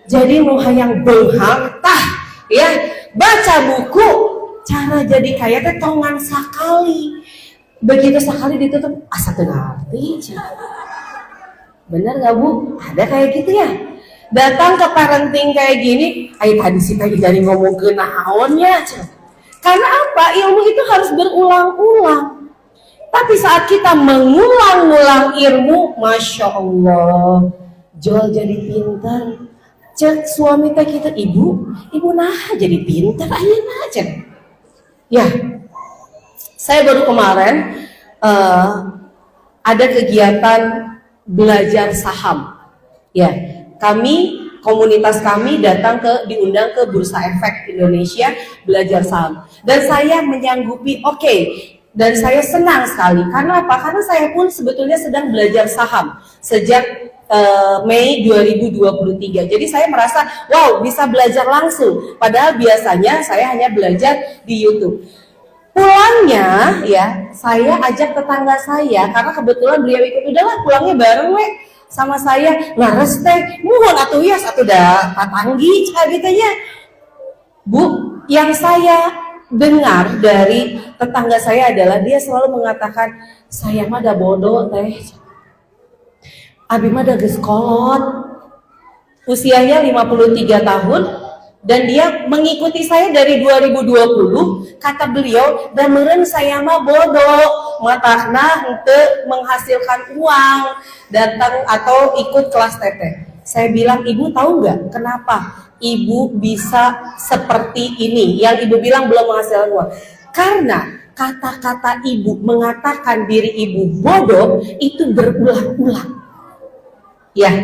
Jadi nu hayang beunghang tah ya baca buku cara jadi kaya teh tongan sakali. Begitu sekali ditutup asa teu ngarti. Bener gak Bu? Ada kayak gitu ya? Datang ke parenting kayak gini, ayo tadi sih tadi dari ngomong ke naonnya. Karena apa? Ilmu itu harus berulang-ulang. Tapi saat kita mengulang-ulang ilmu, Masya Allah, Jol jadi pintar. Cek suami teh kita, ibu nah jadi pintar, ayeuna aja. Ya, saya baru kemarin ada kegiatan belajar saham. Ya, komunitas kami diundang ke Bursa Efek Indonesia belajar saham. Dan saya menyanggupi, oke. Dan saya senang sekali. Karena apa? Karena saya pun sebetulnya sedang belajar saham sejak Mei 2023. Jadi saya merasa, wow, bisa belajar langsung. Padahal biasanya saya hanya belajar di YouTube. Pulangnya ya saya ajak tetangga saya karena kebetulan beliau ikut, udahlah pulangnya bareng we sama saya. Laras teh muhun atuh ya satu dah tatanggi cabitanya. Bu, yang saya dengar dari tetangga saya adalah dia selalu mengatakan, saya mah da bodoh teh. Abi mah da geus kolot. Usianya 53 tahun. Dan dia mengikuti saya dari 2020, kata beliau, dan meureun saya mah bodoh, matahna henteu menghasilkan uang, datang atau ikut kelas teteh. Saya bilang, ibu tahu nggak kenapa ibu bisa seperti ini? Yang ibu bilang belum menghasilkan uang. Karena kata-kata ibu mengatakan diri ibu bodoh itu berulang-ulang. Ya,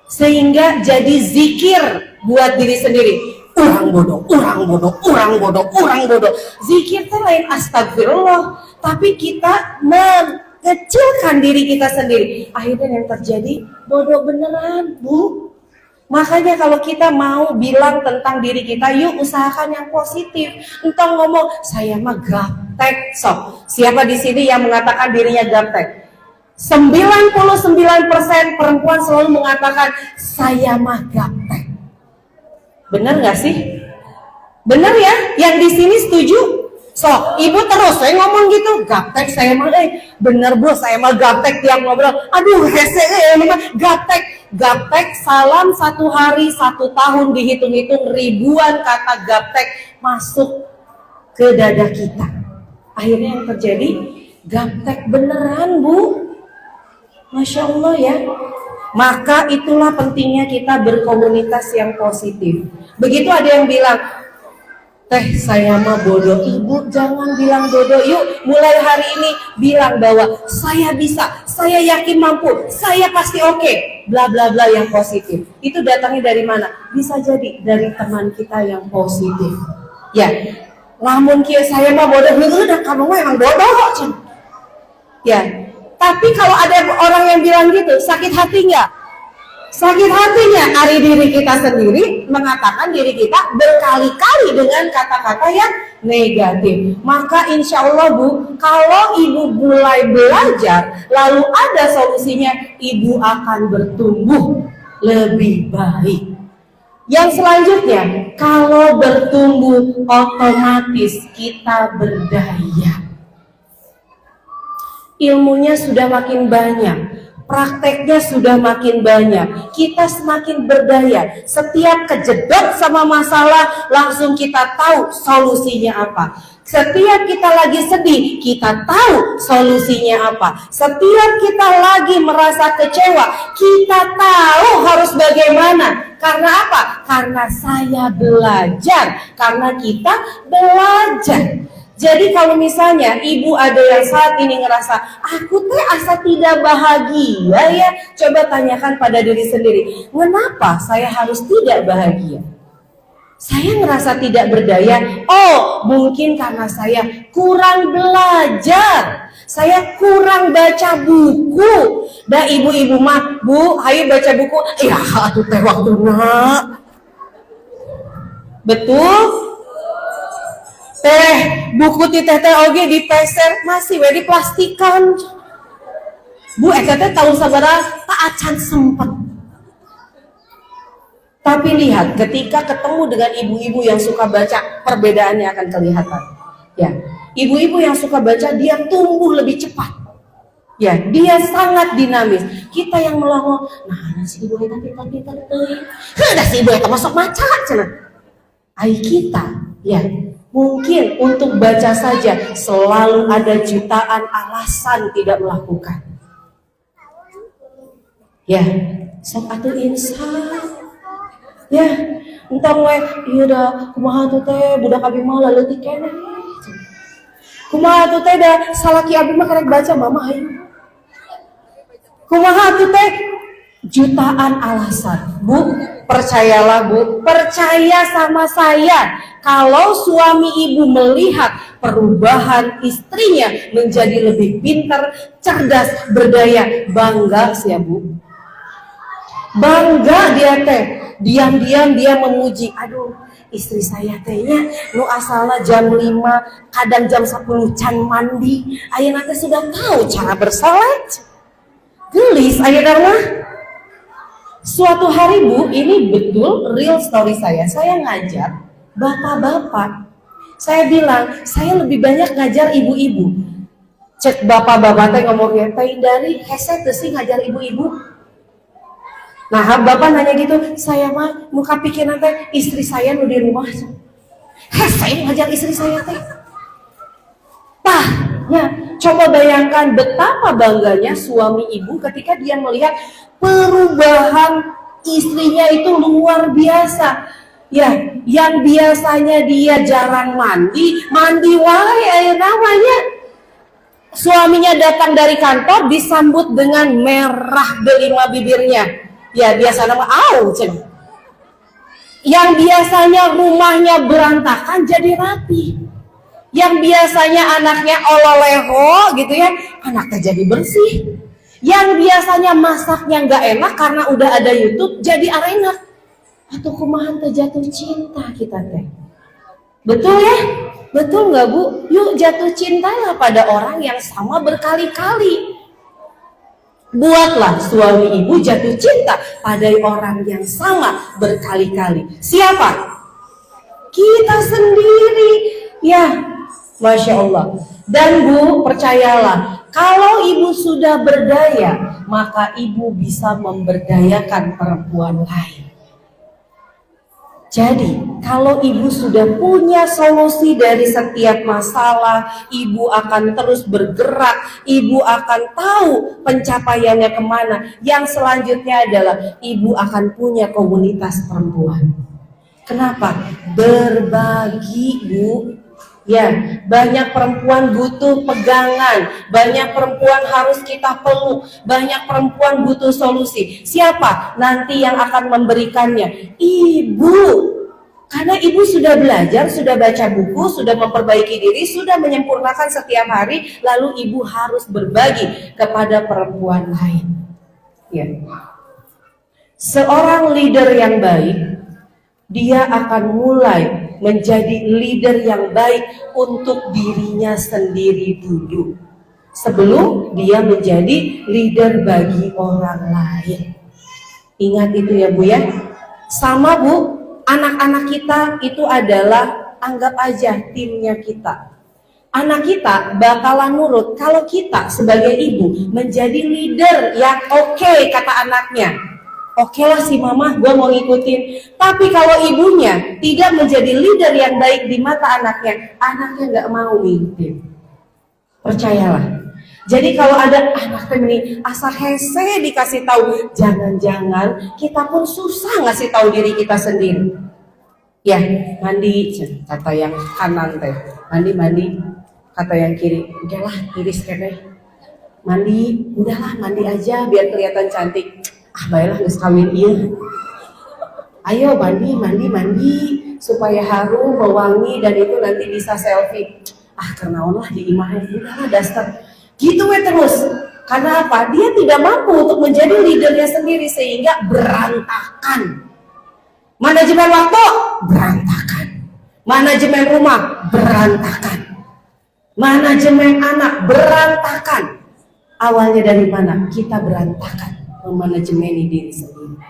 sehingga jadi zikir buat diri sendiri. Orang bodoh, orang bodoh, orang bodoh, orang bodoh. Zikir itu lain astagfirullah, tapi kita mengecilkan diri kita sendiri. Akhirnya yang terjadi bodoh beneran, Bu. Makanya kalau kita mau bilang tentang diri kita, yuk usahakan yang positif. Entah ngomong saya mah gaptek, sok. Siapa di sini yang mengatakan dirinya gaptek? 99% perempuan selalu mengatakan saya mah gaptek. Bener nggak sih? Bener ya? Yang di sini setuju? So, ibu terus saya ngomong gitu, gaptek saya mah, bener bu, saya mah gaptek tiap ngobrol. Aduh, hese ini mah gaptek salam 1 hari 1 tahun dihitung-hitung ribuan kata gaptek masuk ke dada kita. Akhirnya yang terjadi gaptek beneran bu. Masya Allah ya. Maka itulah pentingnya kita berkomunitas yang positif. Begitu ada yang bilang, teh saya mah bodoh. Ibu jangan bilang bodoh. Yuk mulai hari ini bilang bahwa saya bisa, saya yakin mampu, saya pasti oke. Bla bla bla yang positif. Itu datangnya dari mana? Bisa jadi dari teman kita yang positif. Ya, namun kia saya mah bodoh. Udah kamu mah emang bodoh. Ya, tapi kalau ada orang yang bilang gitu, sakit hati nggak? Sakit hatinya dari diri kita sendiri mengatakan diri kita berkali-kali dengan kata-kata yang negatif. Maka insya Allah bu, kalau ibu mulai belajar lalu ada solusinya, ibu akan bertumbuh lebih baik. Yang selanjutnya, kalau bertumbuh otomatis kita berdaya. Ilmunya sudah makin banyak, prakteknya sudah makin banyak, kita semakin berdaya. Setiap kejedot sama masalah, langsung kita tahu solusinya apa. Setiap kita lagi sedih, kita tahu solusinya apa. Setiap kita lagi merasa kecewa, kita tahu harus bagaimana. Karena apa? Karena saya belajar, karena kita belajar. Jadi kalau misalnya ibu ada yang saat ini ngerasa, aku teh asa tidak bahagia ya, coba tanyakan pada diri sendiri, kenapa saya harus tidak bahagia? Saya ngerasa tidak berdaya, oh mungkin karena saya kurang belajar, saya kurang baca buku. Dah ibu-ibu mah, bu, ayo baca buku, ya atuh teh waktu nak. Betul? Teh buku ti teh oge dipeser masih we diplastikan. Bu eta teh tahun sabaraha tak acan sempet. Tapi lihat ketika ketemu dengan ibu-ibu yang suka baca, perbedaannya akan kelihatan. Ya, ibu-ibu yang suka baca dia tumbuh lebih cepat. Ya, dia sangat dinamis. Kita yang melongo, nah si ibu eta pintar-pintar teuing. Heuh si ibu eta masuk maca cenah. Ai kita, ya. Mungkin untuk baca saja selalu ada jutaan alasan tidak melakukan. Ya, sok atuh insan. Ya, entang we ieu da kumaha tuh teh budak abi mah leutik keneh. Kumaha tuh teh da salaki abi mah karek baca mama hayu. Kumaha tuh teh jutaan alasan. Bu, percayalah bu, percaya sama saya. Kalau suami ibu melihat perubahan istrinya menjadi lebih pintar, cerdas, berdaya, bangga sih ya bu. Bangga dia teh, diam-diam dia memuji, aduh istri saya tehnya nu asalna jam 5, kadang jam 10 can mandi, ayeuna teh sudah tahu cara bersalat. Gelis ayeuna mah. Suatu hari bu, ini betul real story saya ngajar bapak-bapak. Saya bilang, saya lebih banyak ngajar ibu-ibu. Cek bapak-bapak teh ngomongnya, teh dari hese teh sih ngajar ibu-ibu. Nah, bapak nanya gitu, saya mah muka pikiran teh istri saya nu di rumah. Hese ngajar istri saya teh. Tah, ya, coba bayangkan betapa bangganya suami ibu ketika dia melihat perubahan istrinya itu luar biasa. Ya, yang biasanya dia jarang mandi wae aya namanya. Suaminya datang dari kantor disambut dengan merah delima bibirnya. Ya, biasa nama au cen. Yang biasanya rumahnya berantakan jadi rapi. Yang biasanya anaknya ololeho gitu ya, anaknya jadi bersih. Yang biasanya masaknya nggak enak karena udah ada YouTube jadi enak. Atau kumaha teh jatuh cinta kita teh. Betul ya? Betul nggak bu? Yuk jatuh cintalah pada orang yang sama berkali-kali. Buatlah suami ibu jatuh cinta pada orang yang sama berkali-kali. Siapa? Kita sendiri. Ya, Masya Allah. Dan Bu, percayalah, kalau ibu sudah berdaya, maka ibu bisa memberdayakan perempuan lain. Jadi, kalau ibu sudah punya solusi dari setiap masalah, ibu akan terus bergerak, ibu akan tahu pencapaiannya kemana. Yang selanjutnya adalah ibu akan punya komunitas perempuan. Kenapa? Berbagi, Bu. Ya, banyak perempuan butuh pegangan, banyak perempuan harus kita peluk, banyak perempuan butuh solusi. Siapa nanti yang akan memberikannya? Ibu. Karena ibu sudah belajar, sudah baca buku, sudah memperbaiki diri, sudah menyempurnakan setiap hari, lalu ibu harus berbagi kepada perempuan lain. Ya. Seorang leader yang baik, dia akan mulai menjadi leader yang baik untuk dirinya sendiri dulu, sebelum dia menjadi leader bagi orang lain. Ingat itu ya Bu ya. Sama Bu, anak-anak kita itu adalah, anggap aja timnya kita. Anak kita bakalan nurut kalau kita sebagai ibu menjadi leader yang oke, kata anaknya. Oke lah si mama, gue mau ngikutin. Tapi kalau ibunya tidak menjadi leader yang baik di mata anaknya nggak mau ngikutin. Percayalah. Jadi kalau ada anak ini asal hese dikasih tahu, jangan-jangan kita pun susah ngasih tahu diri kita sendiri. Ya, mandi, kata yang kanan teh. Mandi, kata yang kiri. Udahlah, iris kene. Mandi, udahlah mandi aja biar kelihatan cantik. Baiklah geus kawin ieu. Ayo mandi supaya harum, mewangi, dan itu nanti bisa selfie. Kenaon lah di imahnya, udahlah daster. Gitu terus. Karena apa? Dia tidak mampu untuk menjadi leadernya sendiri sehingga berantakan. Manajemen waktu berantakan. Manajemen rumah berantakan. Manajemen anak berantakan. Awalnya dari mana? Kita berantakan memanajemeni diri sendiri.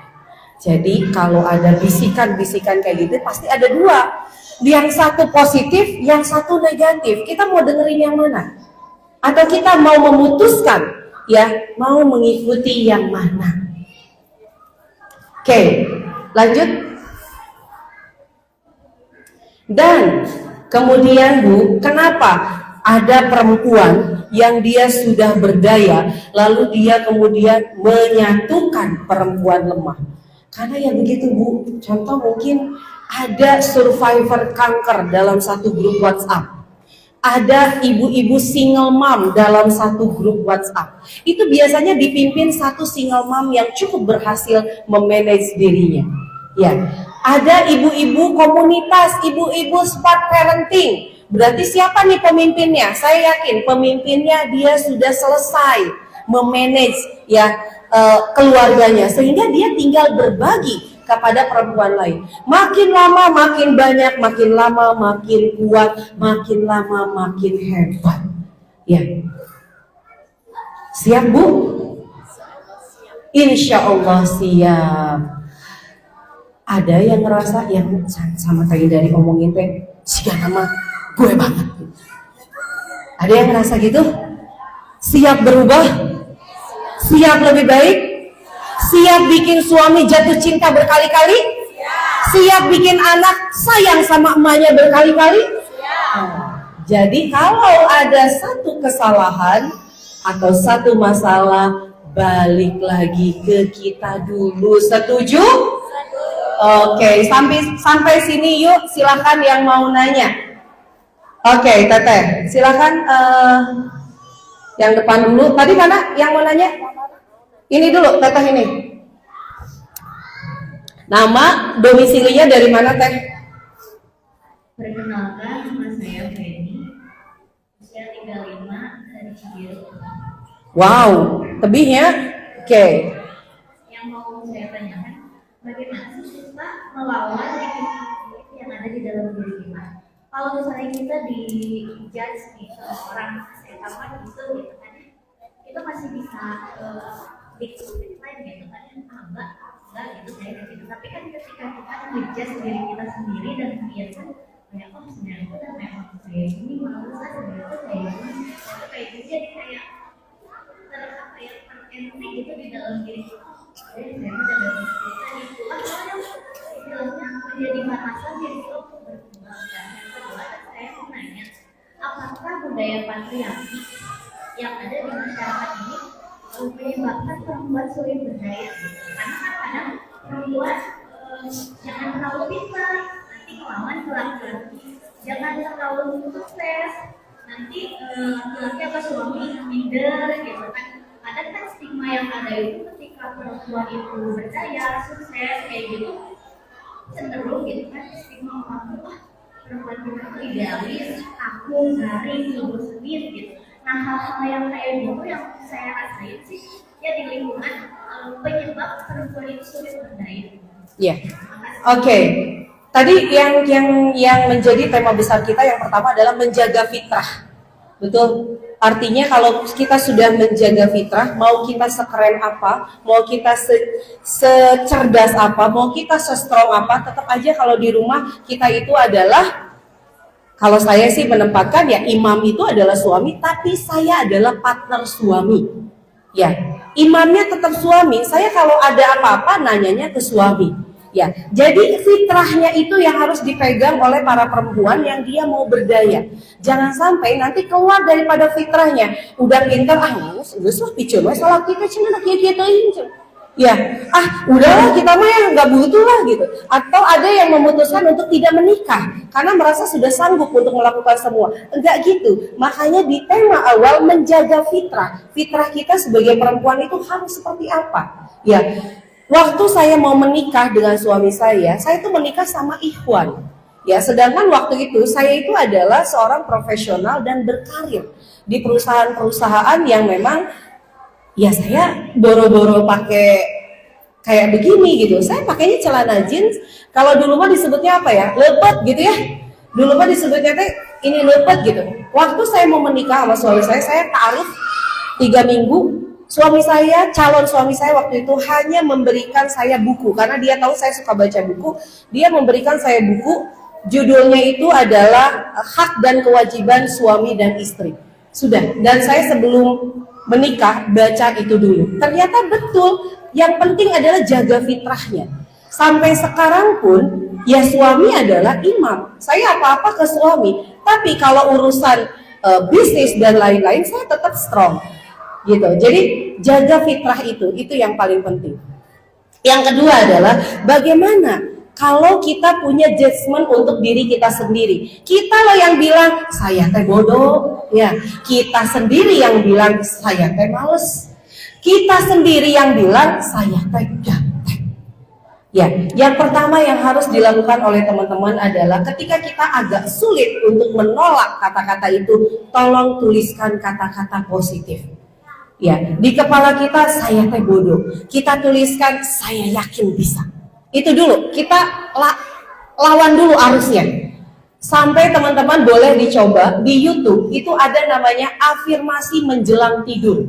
Jadi kalau ada bisikan-bisikan kayak gitu pasti ada dua. Yang satu positif, yang satu negatif. Kita mau dengerin yang mana? Atau kita mau memutuskan, ya, mau mengikuti yang mana? Oke, lanjut. Dan kemudian Bu, kenapa ada perempuan yang dia sudah berdaya, lalu dia kemudian menyatukan perempuan lemah? Karena ya begitu Bu, contoh mungkin ada survivor kanker dalam satu grup WhatsApp, ada ibu-ibu single mom dalam satu grup WhatsApp. Itu biasanya dipimpin satu single mom yang cukup berhasil memanage dirinya. Ya, ada ibu-ibu komunitas, ibu-ibu smart parenting. Berarti siapa nih pemimpinnya? Saya yakin pemimpinnya dia sudah selesai memanage ya keluarganya, sehingga dia tinggal berbagi kepada perempuan lain. Makin lama makin banyak, makin lama makin kuat, makin lama makin hebat. Ya. Siap Bu? Insya Allah siap. Ada yang ngerasa yang sama kayak dari omongin teh, siapa nama gue banget. Ada yang ngerasa gitu? Siap berubah? Siap lebih baik? Siap bikin suami jatuh cinta berkali-kali? Siap bikin anak sayang sama emaknya berkali-kali? Jadi kalau ada satu kesalahan atau satu masalah, balik lagi ke kita dulu. Setuju? Oke, sampai sini yuk, silakan yang mau nanya. Oke, Teteh, silakan yang depan dulu. Tadi mana yang mau nanya? Ini dulu, Teteh ini. Nama, domisilinya dari mana Teh? Perkenalkan, nama saya Feni, usia 35, dari Cibiru. Wow, tebihnya? Oke. Yang mau saya tanyakan, bagaimana sih kita melawan negatif yang ada di dalam diri kita? Kalau misalnya kita di-judge nih sama orang, saya tahu gitu kan, itu masih bisa diceritain gitu kan, enggak gitu saya kayak gitu. Tapi kan ketika kita ngejudge diri kita sendiri dan biasa kayak oh sebenarnya itu udah memang kayak gini, malu kan sebenarnya itu kayak gini, itu kayak gini, jadi kayak apa ya, terentik gitu di dalam diri kita. Jadi saya udah dari cerita itu ada istilahnya menjadi batasan diri kita untuk berkembang. Dan yang kedua saya mau nanya, apakah budaya patriarki yang ada di masyarakat ini menyebabkan perempuan sulit berdaya? Karena kan kadang perempuan jangan terlalu pintar, nanti melawan laki-laki. Jangan terlalu sukses, nanti laki-laki atau suami minder gitu kan. Ada kan stigma yang ada itu ketika perempuan itu berdaya, sukses kayak gitu, cenderung gitu kan stigma orang perempuan kita itu idealis, kaku, garing, lembut sengit gitu. Nah hal-hal yang kayak gitu yang saya rasain sih ya di lingkungan penyebab perempuan itu sulit berdaya. Ya, oke. Tadi yang menjadi tema besar kita yang pertama adalah menjaga fitrah, betul. Artinya kalau kita sudah menjaga fitrah, mau kita sekeren apa, mau kita secerdas apa, mau kita se-strong apa, tetap aja kalau di rumah kita itu adalah, kalau saya sih menempatkan ya imam itu adalah suami, tapi saya adalah partner suami. Ya, imamnya tetap suami. Saya kalau ada apa-apa nanyanya ke suami. Ya, jadi fitrahnya itu yang harus dipegang oleh para perempuan yang dia mau berdaya. Jangan sampai nanti keluar daripada fitrahnya. Udah pintar, geus lah piceun we salah kita cenah kieu-kieu teuing. Ya, udahlah kita mah ya nggak butuh lah gitu. Atau ada yang memutuskan untuk tidak menikah karena merasa sudah sanggup untuk melakukan semua. Enggak gitu. Makanya di tema awal menjaga fitrah. Fitrah kita sebagai perempuan itu harus seperti apa? Ya. Waktu saya mau menikah dengan suami saya itu menikah sama ikhwan. Ya, sedangkan waktu itu saya itu adalah seorang profesional dan berkarir di perusahaan-perusahaan yang memang ya saya boro-boro pakai kayak begini gitu. Saya pakainya celana jeans. Kalau dulu mah disebutnya apa ya? Lepet gitu ya. Dulu mah disebutnya ini lepet gitu. Waktu saya mau menikah sama suami saya ta'aruf 3 minggu. Calon suami saya waktu itu hanya memberikan saya buku karena dia tahu saya suka baca buku. Dia memberikan saya buku, judulnya itu adalah Hak dan Kewajiban Suami dan Istri. Sudah, dan saya sebelum menikah baca itu dulu. Ternyata betul, yang penting adalah jaga fitrahnya. Sampai sekarang pun ya suami adalah imam. Saya apa-apa ke suami, tapi kalau urusan bisnis dan lain-lain saya tetap strong. Gitu. Jadi jaga fitrah itu yang paling penting. Yang kedua adalah bagaimana kalau kita punya judgement untuk diri kita sendiri. Kita loh yang bilang saya teh bodoh, ya. Kita sendiri yang bilang saya teh males. Kita sendiri yang bilang saya teh ganteng. Ya, yang pertama yang harus dilakukan oleh teman-teman adalah ketika kita agak sulit untuk menolak kata-kata itu, tolong tuliskan kata-kata positif. Ya, di kepala kita saya teh bodoh. Kita tuliskan saya yakin bisa. Itu dulu, kita lawan dulu arusnya. Sampai teman-teman boleh dicoba di YouTube, itu ada namanya afirmasi menjelang tidur.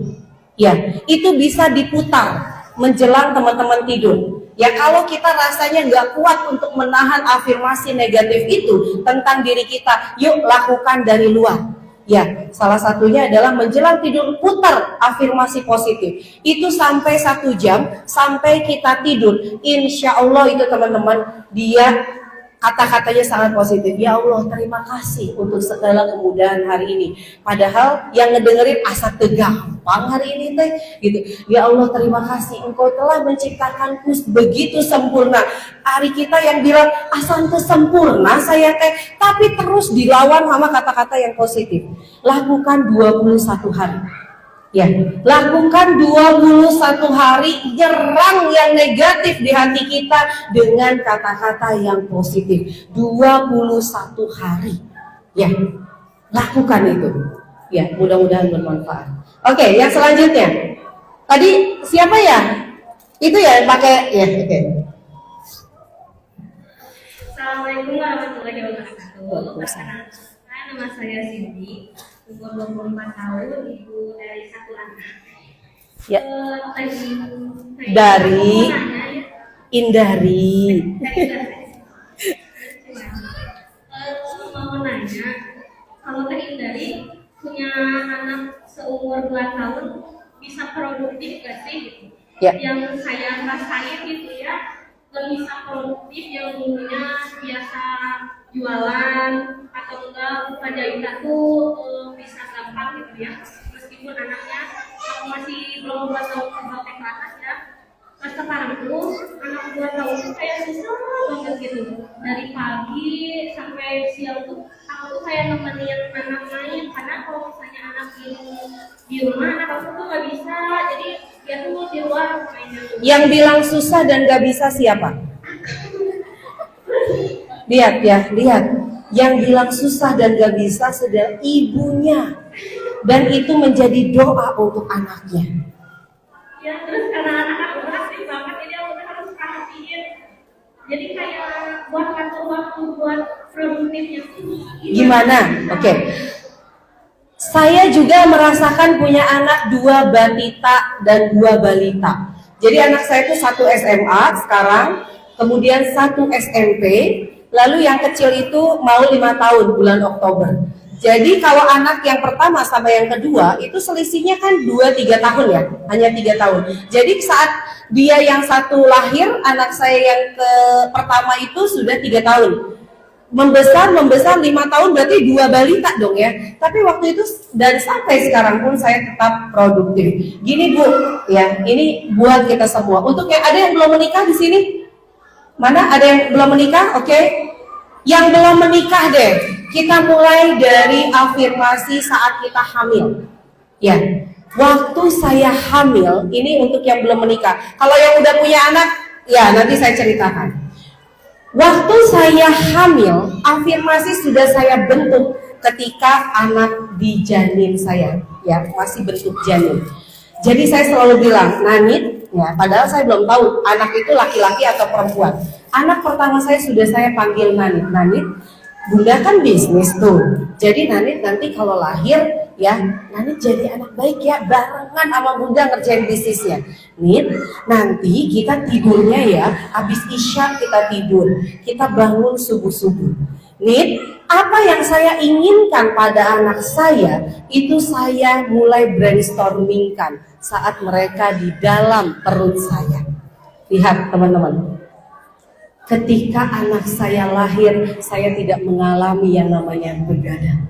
Ya, itu bisa diputar menjelang teman-teman tidur. Ya, kalau kita rasanya nggak kuat untuk menahan afirmasi negatif itu tentang diri kita, yuk lakukan dari luar. Ya, salah satunya adalah menjelang tidur putar afirmasi positif. Itu sampai 1 jam sampai kita tidur. Insya Allah itu teman-teman dia kata-katanya sangat positif. Ya Allah, terima kasih untuk segala kemudahan hari ini. Padahal yang ngedengerin asa gampang hari ini teh gitu. Ya Allah, terima kasih Engkau telah menciptakanku begitu sempurna. Hari kita yang bilang asa itu sempurna saya teh, tapi terus dilawan sama kata-kata yang positif. Lakukan 21 hari. Ya, lakukan 21 hari, nyerang yang negatif di hati kita dengan kata-kata yang positif. 21 hari. Ya, lakukan itu. Ya, mudah-mudahan bermanfaat. Oke, yang selanjutnya. Tadi siapa ya? Itu ya pakai ya, oke. Assalamualaikum warahmatullahi wabarakatuh. Nama saya Cindy, umur 24 tahun, ibu dari 1 anak. Ya. Tadi Dari mau nanya ya. Indari. Mau nanya, kalau Teh Indari punya anak seumur 2 tahun bisa produktif gak sih gitu? Ya. Yang saya rasain gitu ya, gak bisa produktif yang dulunya biasa jualan atau enggak buka jahitan tuh bisa gampang gitu ya, meskipun anaknya masih belum 2 tahun sampai ke atas ya. Nah sekarang tuh anak 2 tahun tuh kayak susah banget gitu, dari pagi sampai siang tuh aku tuh kayak nemenin anak main, karena kalau misalnya anak di rumah anak aku tuh nggak bisa, jadi dia tuh di luar mainnya tuh. Yang bilang susah dan gak bisa siapa? Lihat ya, lihat. Yang bilang susah dan gak bisa sedang ibunya. Dan itu menjadi doa untuk anaknya. Ya terus karena anak aku aktif banget, jadi aku tuh harus perhatiin. Jadi kayak buat ngatur waktu buat produktifnya tuh Gimana? Oke. Saya juga merasakan punya anak 2 batita dan 2 balita. Jadi anak saya itu 1 SMA sekarang, kemudian 1 SMP, lalu yang kecil itu mau 5 tahun bulan Oktober. Jadi kalau anak yang pertama sama yang kedua itu selisihnya kan 2-3 tahun ya, hanya 3 tahun. Jadi saat dia yang satu lahir, anak saya yang pertama itu sudah 3 tahun. Membesar 5 tahun berarti 2 balita dong ya. Tapi waktu itu dan sampai sekarang pun saya tetap produktif. Gini Bu, ya ini buat kita semua. Untuk yang ada yang belum menikah di sini, mana ada yang belum menikah? Oke. Yang belum menikah deh, kita mulai dari afirmasi saat kita hamil. Ya, waktu saya hamil, ini untuk yang belum menikah. Kalau yang udah punya anak, ya nanti saya ceritakan. Waktu saya hamil, afirmasi sudah saya bentuk ketika anak di janin saya, ya masih bentuk janin. Jadi saya selalu bilang, Nanit, ya padahal saya belum tahu anak itu laki-laki atau perempuan. Anak pertama saya sudah saya panggil Nanit. Nanit, Bunda kan bisnis tuh. Jadi Nanit nanti kalau lahir, ya Nanit jadi anak baik ya, barengan sama Bunda ngerjain bisnisnya. Nit, nanti kita tidurnya ya, habis isya kita tidur, kita bangun subuh-subuh. Nit, apa yang saya inginkan pada anak saya, itu saya mulai brainstormingkan saat mereka di dalam perut saya. Lihat teman-teman, ketika anak saya lahir, saya tidak mengalami yang namanya begadang.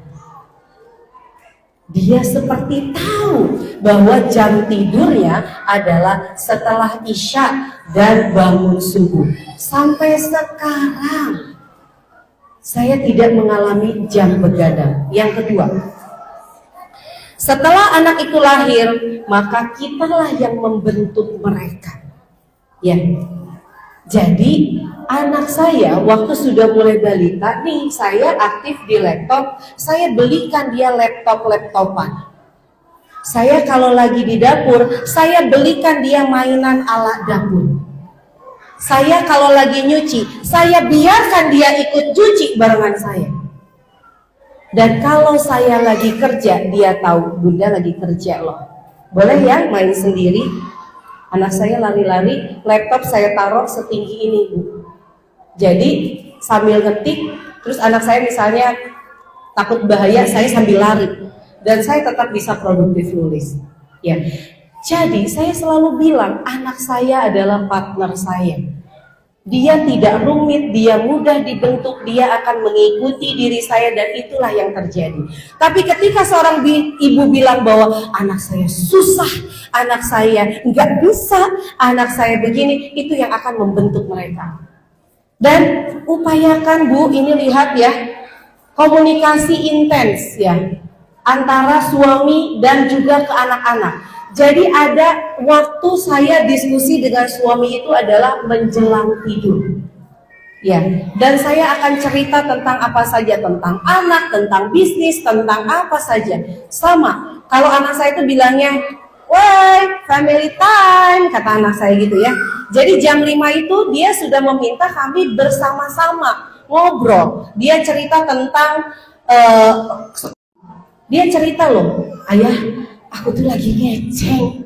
Dia seperti tahu bahwa jam tidurnya adalah setelah isya dan bangun subuh. Sampai sekarang saya tidak mengalami jam begadang. Yang kedua, setelah anak itu lahir, maka kitalah yang membentuk mereka. Ya, jadi anak saya waktu sudah mulai balita nih, saya aktif di laptop, saya belikan dia laptopan. Saya kalau lagi di dapur, saya belikan dia mainan ala dapur. Saya kalau lagi nyuci, saya biarkan dia ikut cuci barengan saya. Dan kalau saya lagi kerja, dia tahu Bunda lagi kerja loh. Boleh ya main sendiri? Anak saya lari-lari, laptop saya taruh setinggi ini Bu. Jadi sambil ngetik, terus anak saya misalnya takut bahaya, saya sambil lari. Dan saya tetap bisa produktif nulis. Ya. Jadi saya selalu bilang anak saya adalah partner saya. Dia tidak rumit, dia mudah dibentuk, dia akan mengikuti diri saya dan itulah yang terjadi. Tapi ketika seorang ibu bilang bahwa anak saya susah, anak saya nggak bisa, anak saya begini, itu yang akan membentuk mereka. Dan upayakan Bu, ini lihat ya, komunikasi intens ya antara suami dan juga ke anak-anak. Jadi ada waktu saya diskusi dengan suami itu adalah menjelang tidur. Ya, dan saya akan cerita tentang apa saja, tentang anak, tentang bisnis, tentang apa saja. Sama, kalau anak saya itu bilangnya, "Woi, family time," kata anak saya gitu ya. Jadi jam 5 itu dia sudah meminta kami bersama-sama ngobrol. Dia cerita tentang dia cerita loh, "Ayah, aku tuh lagi ngeceng."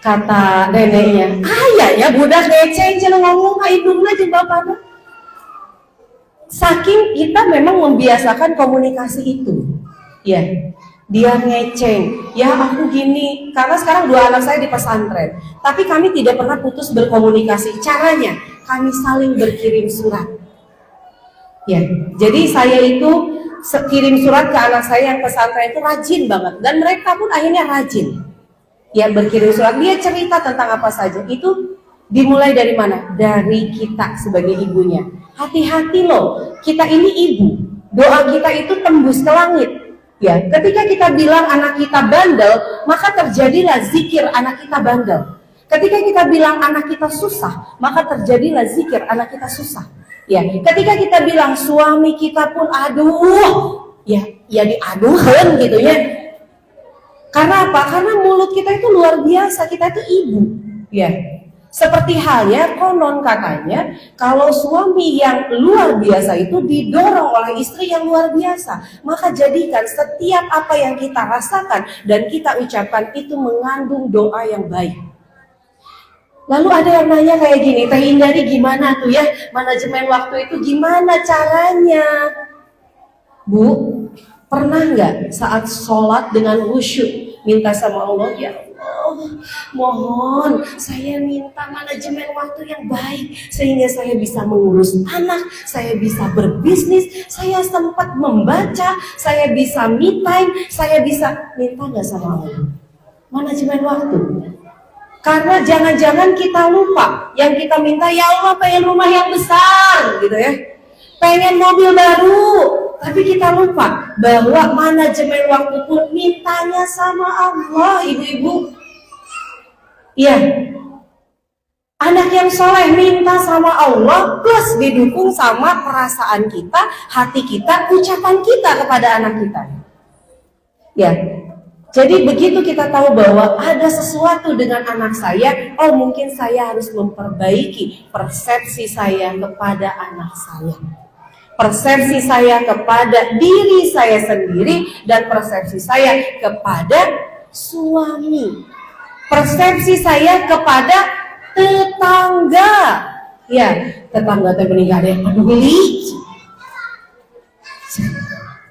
Kata neneknya, ya budak ngeceng jangan ngomong ka indungna jeung bapana. Saking kita memang membiasakan komunikasi itu. Ya, dia ngeceng, ya aku gini, karena sekarang 2 anak saya di pesantren, tapi kami tidak pernah putus berkomunikasi. Caranya, kami saling berkirim surat. Ya, jadi saya itu kirim surat ke anak saya yang pesantren itu rajin banget, dan mereka pun akhirnya rajin. Ya, berkirim surat, dia cerita tentang apa saja. Itu dimulai dari mana? Dari kita sebagai ibunya. Hati-hati loh, kita ini ibu. Doa kita itu tembus ke langit. Ya, ketika kita bilang anak kita bandel, maka terjadilah zikir anak kita bandel. Ketika kita bilang anak kita susah, maka terjadilah zikir anak kita susah. Ya, ketika kita bilang suami kita pun aduh, ya diaduhan gitu ya. Karena apa? Karena mulut kita itu luar biasa, kita itu ibu. Ya. Seperti halnya konon katanya, kalau suami yang luar biasa itu didorong oleh istri yang luar biasa, maka jadikan setiap apa yang kita rasakan dan kita ucapkan itu mengandung doa yang baik. Lalu ada yang nanya kayak gini, Teh Indari gimana tuh ya, manajemen waktu itu gimana caranya? Bu, pernah nggak saat sholat dengan khusyuk minta sama Allah, ya Allah, mohon saya minta manajemen waktu yang baik sehingga saya bisa mengurus anak, saya bisa berbisnis, saya sempat membaca, saya bisa me time, saya bisa minta nggak sama Allah manajemen waktu? Karena jangan-jangan kita lupa yang kita minta, ya Allah pengen rumah yang besar gitu ya, pengen mobil baru. Tapi kita lupa bahwa manajemen waktu pun mintanya sama Allah, ibu-ibu. Iya. Anak yang soleh minta sama Allah plus didukung sama perasaan kita, hati kita, ucapan kita kepada anak kita. Ya. Jadi begitu kita tahu bahwa ada sesuatu dengan anak saya, oh mungkin saya harus memperbaiki persepsi saya kepada anak saya. Persepsi saya kepada diri saya sendiri dan persepsi saya kepada suami. Persepsi saya kepada tetangga. Ya, tetangga teh meninggal yang peduli.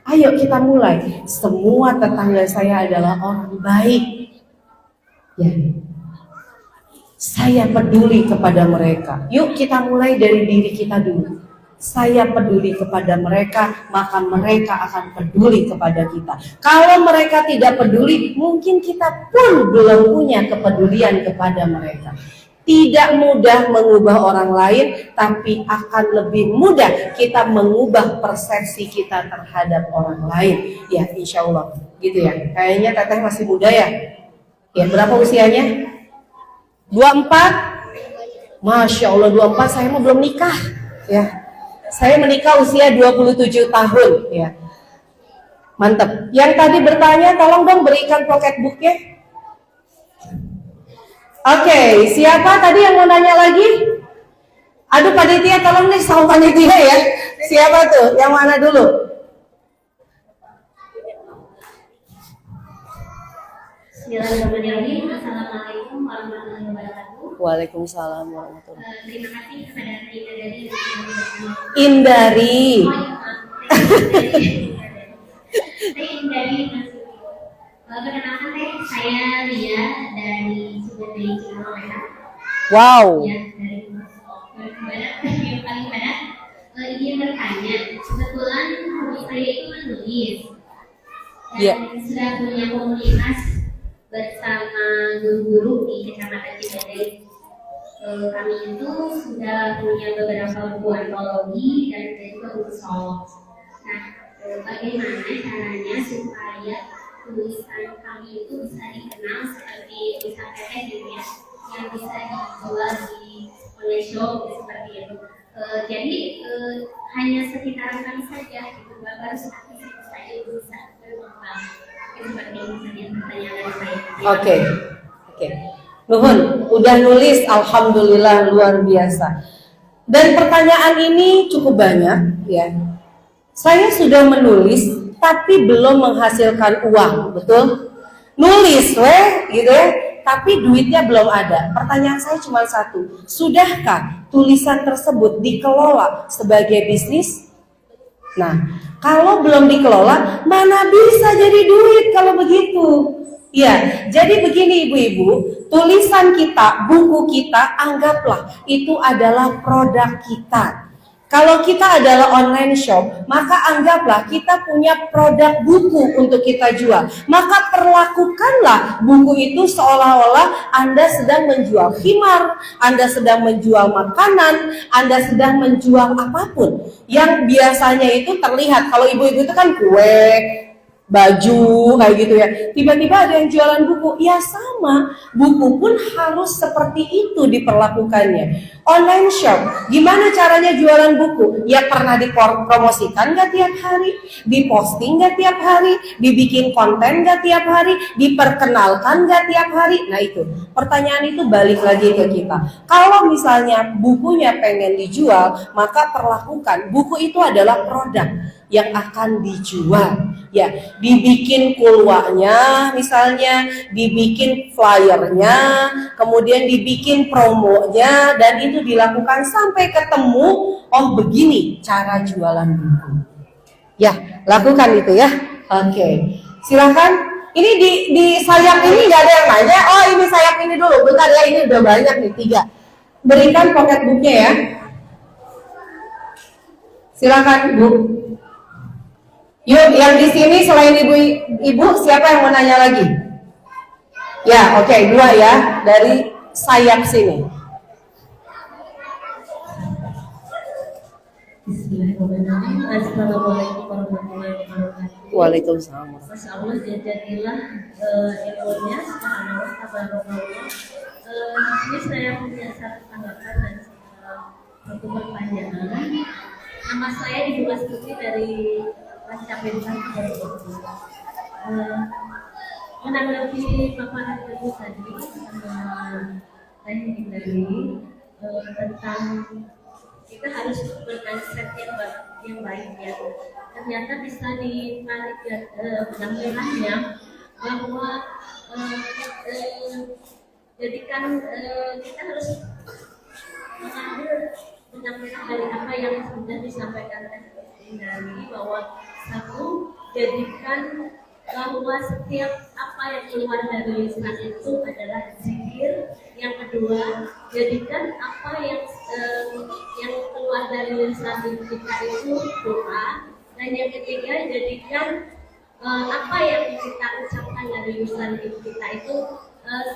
Ayo kita mulai. Semua tetangga saya adalah orang baik. Ya. Saya peduli kepada mereka. Yuk kita mulai dari diri kita dulu. Saya peduli kepada mereka, maka mereka akan peduli kepada kita. Kalau mereka tidak peduli, mungkin kita pun belum punya kepedulian kepada mereka. Tidak mudah mengubah orang lain, tapi akan lebih mudah kita mengubah persepsi kita terhadap orang lain. Ya, insya Allah, gitu ya. Kayaknya Teteh masih muda ya. Ya, berapa usianya? 24? Masya Allah, 24, saya mau belum nikah. Ya, saya menikah usia 27 tahun. Ya, mantap. Yang tadi bertanya, tolong dong berikan pocket booknya. Oke, siapa tadi yang mau nanya lagi? Aduh panitia, tolong nih sama panitia ya. Siapa tuh? Yang mana dulu? Bismillahirrahmanirrahim. Assalamualaikum warahmatullahi wabarakatuh. Waalaikumsalam warahmatullahi wabarakatuh. Terima kasih kepada Indari. Indari. Indari. Perkenalkan saya Lia dari Cimahi. Wow. Ya, dari Barat, yang paling barat. Ingin bertanya, kebetulan hobi saya itu menulis. Dan sudah punya komunitas bersama guru-guru di Kecamatan Cimahi. Kami itu sudah punya beberapa buku antologi dan juga buku solok. Nah, bagaimana caranya supaya tulisan kami itu bisa dikenal seperti tulisan Teteh gitu ya, yang bisa dijual di online shop seperti itu. Jadi hanya sekitaran kami saja gitu, baru seperti itu saja bisa berkembang. Seperti itu saja pertanyaan saya. Oke. Nuhun, udah nulis, alhamdulillah luar biasa. Dan pertanyaan ini cukup banyak ya. Saya sudah menulis tapi belum menghasilkan uang, betul? Nulis gitu ya. tapi duitnya belum ada. Pertanyaan saya cuma satu, sudahkah tulisan tersebut dikelola sebagai bisnis? Nah, kalau belum dikelola, mana bisa jadi duit kalau begitu? Ya, jadi begini ibu-ibu, tulisan kita, buku kita, anggaplah itu adalah produk kita. Kalau kita adalah online shop, maka anggaplah kita punya produk buku untuk kita jual. Maka perlakukanlah buku itu seolah-olah Anda sedang menjual khimar, Anda sedang menjual makanan, Anda sedang menjual apapun. Yang biasanya itu terlihat, kalau ibu-ibu itu kan kue, baju kayak gitu ya, tiba-tiba ada yang jualan buku, ya sama, buku pun harus seperti itu diperlakukannya. Online shop, gimana caranya jualan buku? Ya pernah dipromosikan gak tiap hari, diposting gak tiap hari, dibikin konten gak tiap hari, diperkenalkan gak tiap hari. Nah itu, pertanyaan itu balik lagi ke kita. Kalau misalnya bukunya pengen dijual, maka perlakukan buku itu adalah produk yang akan dijual. Ya, dibikin kulwanya misalnya, dibikin flyernya, kemudian dibikin promonya, dan itu dilakukan sampai ketemu, oh begini cara jualan buku. Ya, lakukan itu ya. Oke, silakan. Ini di sayap ini nggak ada yang nanya. Oh ini sayap ini dulu, bentar ya, ini udah banyak nih 3. Berikan pocketbooknya ya. Silakan Bu. Yuk, yang di sini selain ibu siapa yang mau nanya lagi? Ya, oke, 2 ya dari sayap sini. Bismillahirrahmanirrahim. Assalamualaikum warahmatullahi wabarakatuh. Waalaikumsalam. Masya Allah, jadilah ilmunya subhanallah tabarakallah. Ini saya punya satu tanggapan dan satu pertanyaan. Nama saya Ibu Astuti dari Pancabintang Bogor. Menanggapi paparan Ibu tadi sama teknik dari tentang kita harus berkonsep yang baik ya. Ternyata bisa ditarik benang merahnya bahwa jadikan kita harus mengambil benang merah dari apa yang sudah disampaikan dari bahwa satu, jadikan bahwa setiap apa yang keluar dari lisan itu adalah zikir. Yang kedua, jadikan apa yang keluar dari lisan kita itu doa. Dan yang ketiga, jadikan apa yang kita ucapkan dari lisan kita itu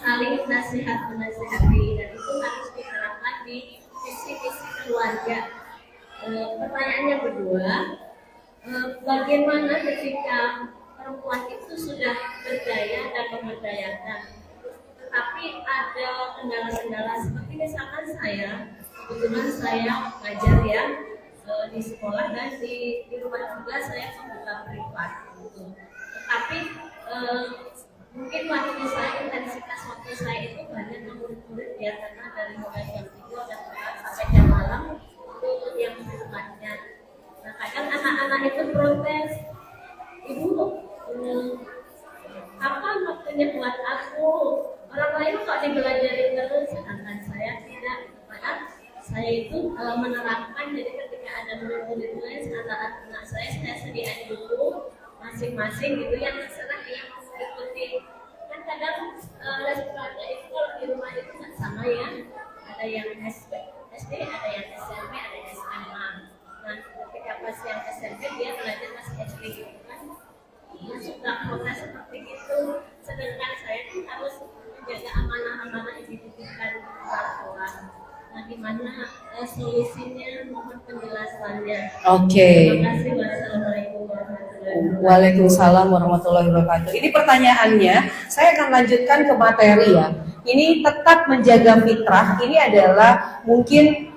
saling menasihati, dan itu harus diterapkan di visi-visi keluarga. Pertanyaan yang kedua, bagaimana ketika perempuan itu sudah berdaya dan memberdayakan, tetapi ada kendala-kendala seperti misalkan kebetulan saya ngajar ya di sekolah dan di rumah juga saya membuka privat gitu. Tetapi mungkin waktu saya, intensitas waktu saya itu banyak murid-murid ya, karena dari mulai jam 3 dan sampai jam malam itu yang sifatnya. Nah kadang anak-anak itu protes, ibu kapan waktunya buat aku? Orang lain kok dibelajarin terus, sedangkan saya tidak. Padahal saya itu menerapkan, jadi ketika ada murid-murid lain, anak-anak saya sediain buku masing-masing gitu yang terserah dia mau ikuti. Kan kadang les privatnya itu kalau di rumah itu nggak sama ya, ada yang SD, ada yang SMP, ada yang SMA. Nah ketika pas yang SMP dia belajar masih SD gitu kan, dia suka protes seperti itu, sedangkan saya pun harus menjaga amanah-amanah yang dititipkan orang tua. Nah, gimana solusinya, mohon penjelasannya. Oke. Terima kasih. Wassalamualaikum warahmatullahi wabarakatuh. Waalaikumsalam warahmatullahi wabarakatuh. Ini pertanyaannya, saya akan lanjutkan ke materi ya. Ini tetap menjaga fitrah. Ini adalah mungkin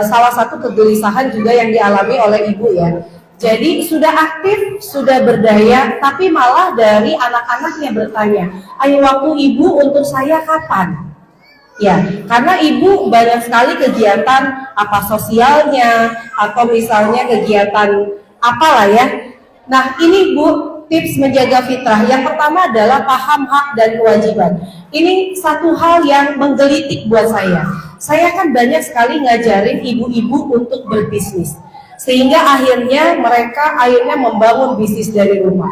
salah satu kegelisahan juga yang dialami oleh ibu ya. Jadi sudah aktif, sudah berdaya, tapi malah dari anak-anaknya bertanya, ayo waktu ibu untuk saya kapan? Ya, karena ibu banyak sekali kegiatan apa sosialnya, atau misalnya kegiatan apalah ya. Nah ini Bu, tips menjaga fitrah. Yang pertama adalah paham hak dan kewajiban. Ini satu hal yang menggelitik buat saya. Saya kan banyak sekali ngajarin ibu-ibu untuk berbisnis. Sehingga akhirnya mereka membangun bisnis dari rumah.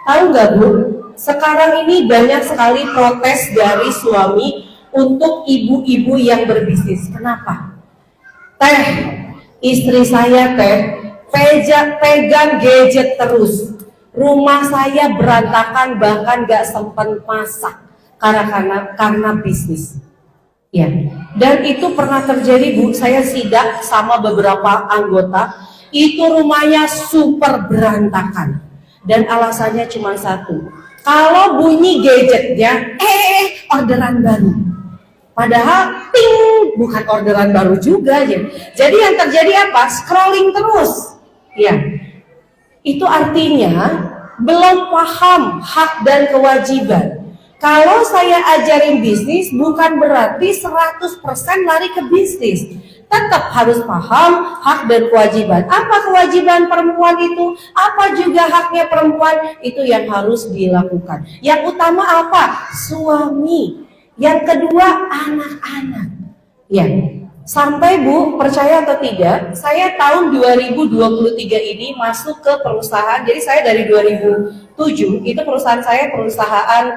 Tahu nggak Bu? Sekarang ini banyak sekali protes dari suami untuk ibu-ibu yang berbisnis. Kenapa? Teh, istri saya pegang gadget terus. Rumah saya berantakan, bahkan gak sempat masak karena bisnis. Ya, dan itu pernah terjadi Bu. Saya sidak sama beberapa anggota, itu rumahnya super berantakan. Dan alasannya cuma satu. Kalau bunyi gadgetnya, orderan baru. Padahal ping, bukan orderan baru juga ya. Jadi yang terjadi apa? Scrolling terus. Ya. Itu artinya belum paham hak dan kewajiban. Kalau saya ajarin bisnis bukan berarti 100% lari ke bisnis. Tetap harus paham hak dan kewajiban. Apa kewajiban perempuan itu? Apa juga haknya perempuan? Itu yang harus dilakukan. Yang utama apa? Suami. Yang kedua anak-anak. Ya. Sampai Bu, percaya atau tidak, saya tahun 2023 ini masuk ke perusahaan. Jadi saya dari 2007, itu perusahaan saya perusahaan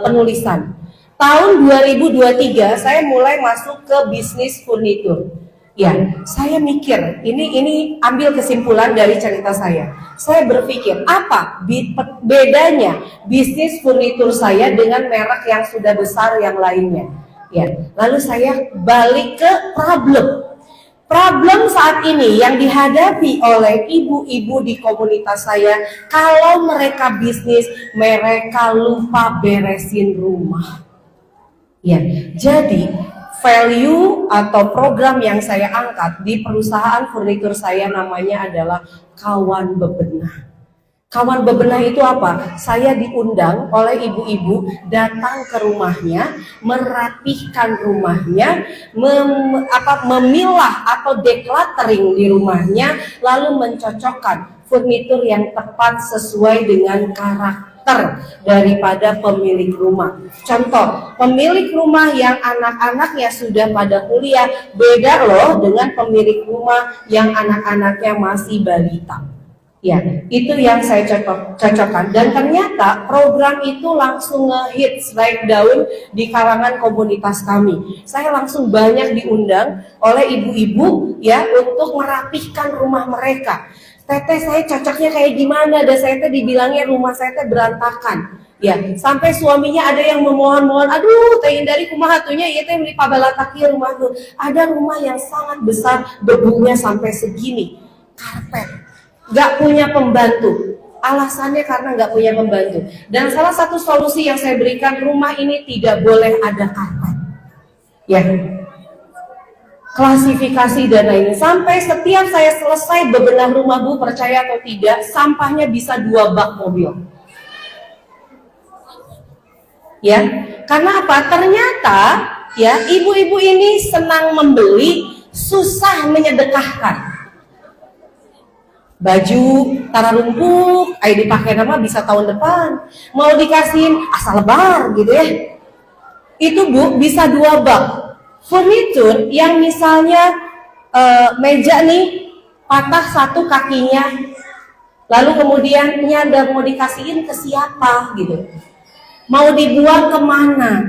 penulisan. Tahun 2023 saya mulai masuk ke bisnis furnitur. Ya, saya mikir, ini ambil kesimpulan dari cerita saya. Saya berpikir, apa bedanya bisnis furnitur saya dengan merek yang sudah besar yang lainnya? Ya, lalu saya balik ke problem. Problem saat ini yang dihadapi oleh ibu-ibu di komunitas saya, kalau mereka bisnis, mereka lupa beresin rumah. Ya, jadi value atau program yang saya angkat di perusahaan furnitur saya namanya adalah kawan bebenah. Kawan bebenah itu apa? Saya diundang oleh ibu-ibu datang ke rumahnya, merapihkan rumahnya, memilah atau decluttering di rumahnya, lalu mencocokkan furnitur yang tepat sesuai dengan karakter daripada pemilik rumah. Contoh, pemilik rumah yang anak-anaknya sudah pada kuliah beda loh dengan pemilik rumah yang anak-anaknya masih balita. Ya, itu yang saya cocokkan. Dan ternyata program itu langsung nge-hits naik daun di kalangan komunitas kami. Saya langsung banyak diundang oleh ibu-ibu ya untuk merapihkan rumah mereka. Teteh, saya cocoknya kayak gimana? Dan saya dibilangnya rumah saya berantakan. Ya, sampai suaminya ada yang memohon-mohon, aduh, teh dari kumaha atunya ieu teh di pabalataki rumah tuh. Ada rumah yang sangat besar, debunya sampai segini. Karpet. Gak punya pembantu, alasannya karena gak punya pembantu. Dan salah satu solusi yang saya berikan, rumah ini tidak boleh ada karpet. Ya, klasifikasi dan lain. Sampai setiap saya selesai bebenah rumah Bu, percaya atau tidak, sampahnya bisa 2 bak mobil. Ya, karena apa? Ternyata ya ibu-ibu ini senang membeli, susah menyedekahkan. Baju tara rumpuk, dipakai nama bisa tahun depan. Mau dikasihin asal lebar gitu ya. Itu Bu bisa 2 bak. Furnitur yang misalnya meja nih patah satu kakinya, lalu kemudian nyadar mau dikasihin ke siapa gitu. Mau dibuang kemana?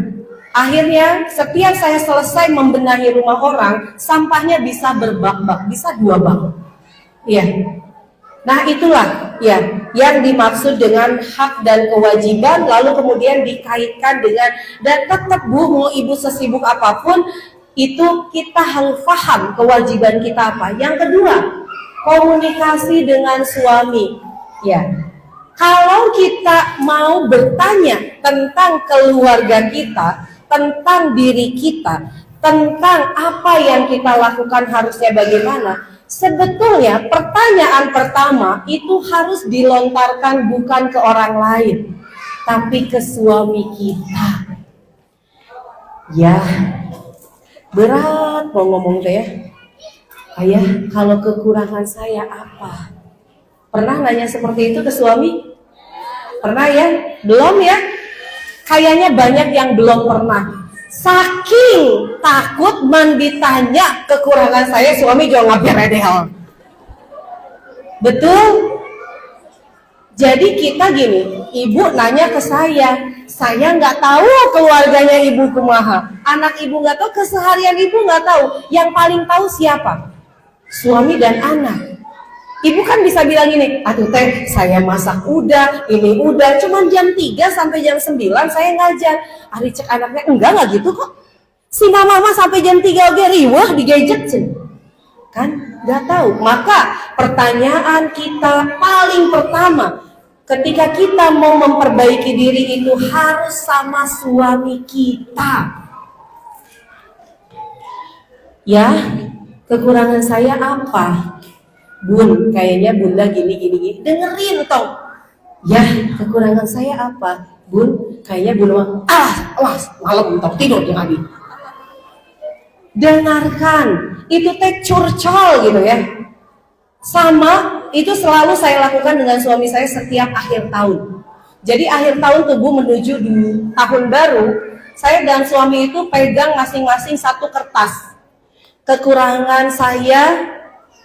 Akhirnya setiap saya selesai membenahi rumah orang, sampahnya bisa berbak-bak, bisa 2 bak. Ya. Nah itulah ya yang dimaksud dengan hak dan kewajiban, lalu kemudian dikaitkan dengan, dan tetap Bu, mau ibu sesibuk apapun itu kita harus paham kewajiban kita apa. Yang kedua, komunikasi dengan suami. Ya, kalau kita mau bertanya tentang keluarga kita, tentang diri kita, tentang apa yang kita lakukan harusnya bagaimana, sebetulnya pertanyaan pertama itu harus dilontarkan bukan ke orang lain, tapi ke suami kita. Ya, berat mau ngomong teh ya. Ayah, kalau kekurangan saya apa? Pernah nanya seperti itu ke suami? Pernah ya? Belum ya? Kayaknya banyak yang belum pernah. Saking takut ditanya kekurangan saya, suami juga nggak beredel. Betul? Jadi kita gini, ibu nanya ke saya nggak tahu keluarganya ibu kumaha, anak ibu nggak tahu, keseharian ibu nggak tahu, yang paling tahu siapa? Suami dan anak. Ibu kan bisa bilang gini, aduh teh saya masak udah, ini udah, cuman jam 3 sampai jam 9 saya ngajar. Ari cek anaknya, enggak gitu kok. Si mama sampai jam 3 oke riwah di gadget kan nggak tahu. Maka pertanyaan kita paling pertama ketika kita mau memperbaiki diri itu harus sama suami kita. Ya, kekurangan saya apa? Bun, kayaknya bunda gini. Dengerin toh. Ya, kekurangan saya apa? Bun, kayaknya bunda malam toh tidur yang habis. Dengarkan, itu teh curcol gitu ya. Sama, itu selalu saya lakukan dengan suami saya setiap akhir tahun. Jadi akhir tahun tubuh menuju di tahun baru, saya dan suami itu pegang masing-masing satu kertas. Kekurangan saya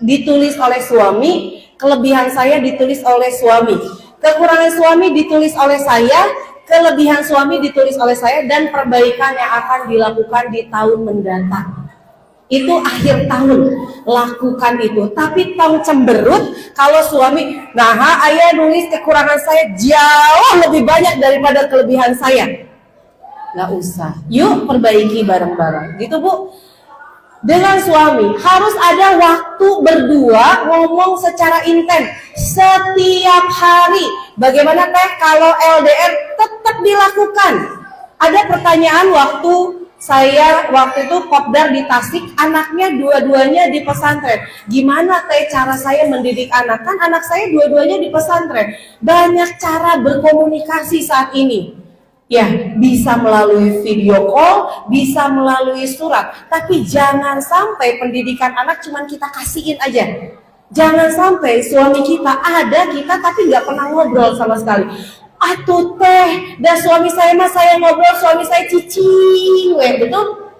ditulis oleh suami, kelebihan saya ditulis oleh suami. Kekurangan suami ditulis oleh saya, kelebihan suami ditulis oleh saya, dan perbaikan yang akan dilakukan di tahun mendatang. Itu akhir tahun, lakukan itu. Tapi tong cemberut kalau suami, nah ayah nulis kekurangan saya jauh lebih banyak daripada kelebihan saya. Gak usah, yuk perbaiki bareng-bareng, gitu Bu. Dengan suami harus ada waktu berdua ngomong secara intens setiap hari. Bagaimana teh kalau LDR tetap dilakukan? Ada pertanyaan waktu itu kopdar di Tasik, anaknya dua-duanya di pesantren. Gimana teh cara saya mendidik anak? Kan anak saya dua-duanya di pesantren. Banyak cara berkomunikasi saat ini. Ya, bisa melalui video call, bisa melalui surat. Tapi jangan sampai pendidikan anak cuma kita kasihin aja. Jangan sampai suami kita ada kita tapi nggak pernah ngobrol sama sekali. Atuh teh, dan suami saya mah saya ngobrol, suami saya cicing, betul?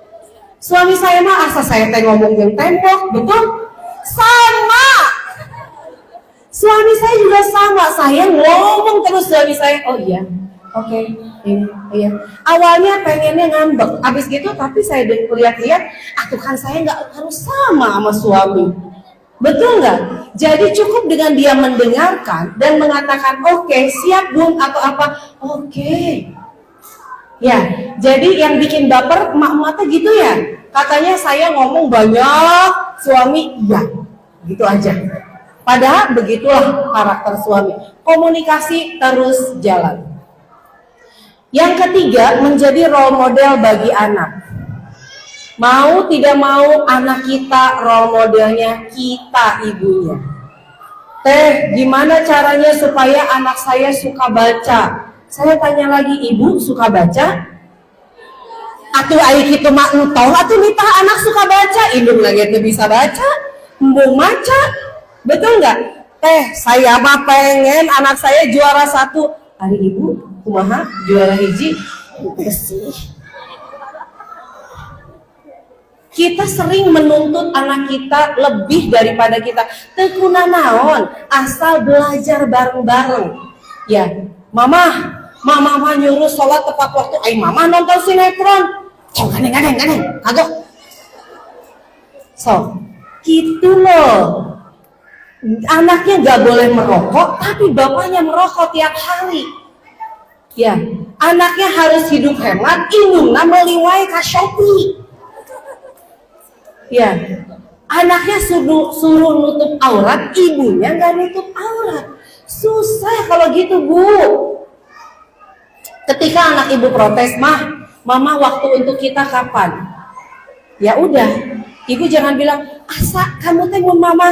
Suami saya mah asa saya teh ngomong yang tembok, betul? Sama. Suami saya juga sama, saya ngomong terus suami saya, oh iya. Oke, iya. Awalnya pengennya ngambek, abis gitu tapi saya lihat-lihat, atuh kan saya nggak harus sama suami, betul nggak? Jadi cukup dengan dia mendengarkan dan mengatakan, oke, siap Bun atau apa, oke. Ya, jadi yang bikin baper emak-emak gitu ya, katanya saya ngomong banyak, suami iya, gitu aja. Padahal begitulah karakter suami, komunikasi terus jalan. Yang ketiga, menjadi role model bagi anak. Mau tidak mau anak kita role modelnya kita ibunya. Teh, gimana caranya supaya anak saya suka baca? Saya tanya lagi, ibu suka baca? Atuh aik itu mah entong, atuh nitah anak suka baca, indung lagi itu bisa baca, embung maca, betul nggak? Teh, saya mah pengen anak saya juara 1. Hari ibu, kumaha juara hiji bersih. Kita sering menuntut anak kita lebih daripada kita. Tekuna naon, asal belajar bareng-bareng. Ya, mama nyuruh sholat tepat waktu. Ay mama nonton sinetron. Oh ganeng, kagok. So, gitu loh. Anaknya gak boleh merokok, tapi bapaknya merokok tiap hari. Ya, anaknya harus hidup hemat, indungna meliwai ka Shopee. Ya, anaknya suruh nutup aurat, ibunya gak nutup aurat. Susah kalau gitu Bu. Ketika anak ibu protes, mama waktu untuk kita kapan? Ya udah. Ibu jangan bilang, asa kamu teh mau mama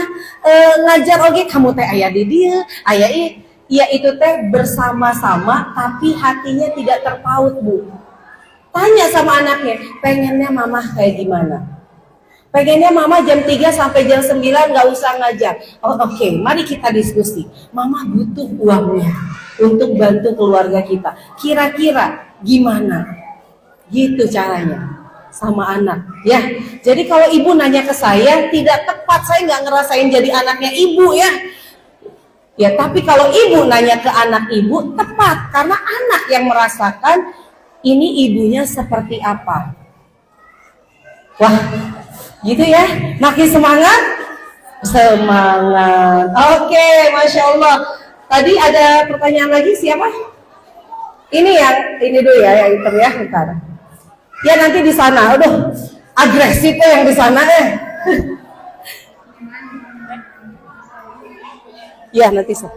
ngajar oge, kamu teh aya di dia, aya ya itu teh bersama-sama tapi hatinya tidak terpaut Bu. Tanya sama anaknya, pengennya mama kayak gimana? Pengennya mama jam 3 sampai jam 9 gak usah ngajar. Oh oke, mari kita diskusi. Mama butuh uangnya. untuk bantu keluarga kita. Kira-kira gimana? Gitu caranya sama anak ya. Jadi kalau ibu nanya ke saya tidak tepat, saya nggak ngerasain jadi anaknya ibu ya. Ya, tapi kalau ibu nanya ke anak ibu tepat, karena anak yang merasakan ini ibunya seperti apa. Wah, gitu ya. Makin semangat? Semangat. Oke, Masya Allah. Tadi ada pertanyaan lagi, siapa? Ini dulu ya, yang hitam ya, bentar. Ya nanti di sana, aduh, agresif yang di sana Ya nanti sih.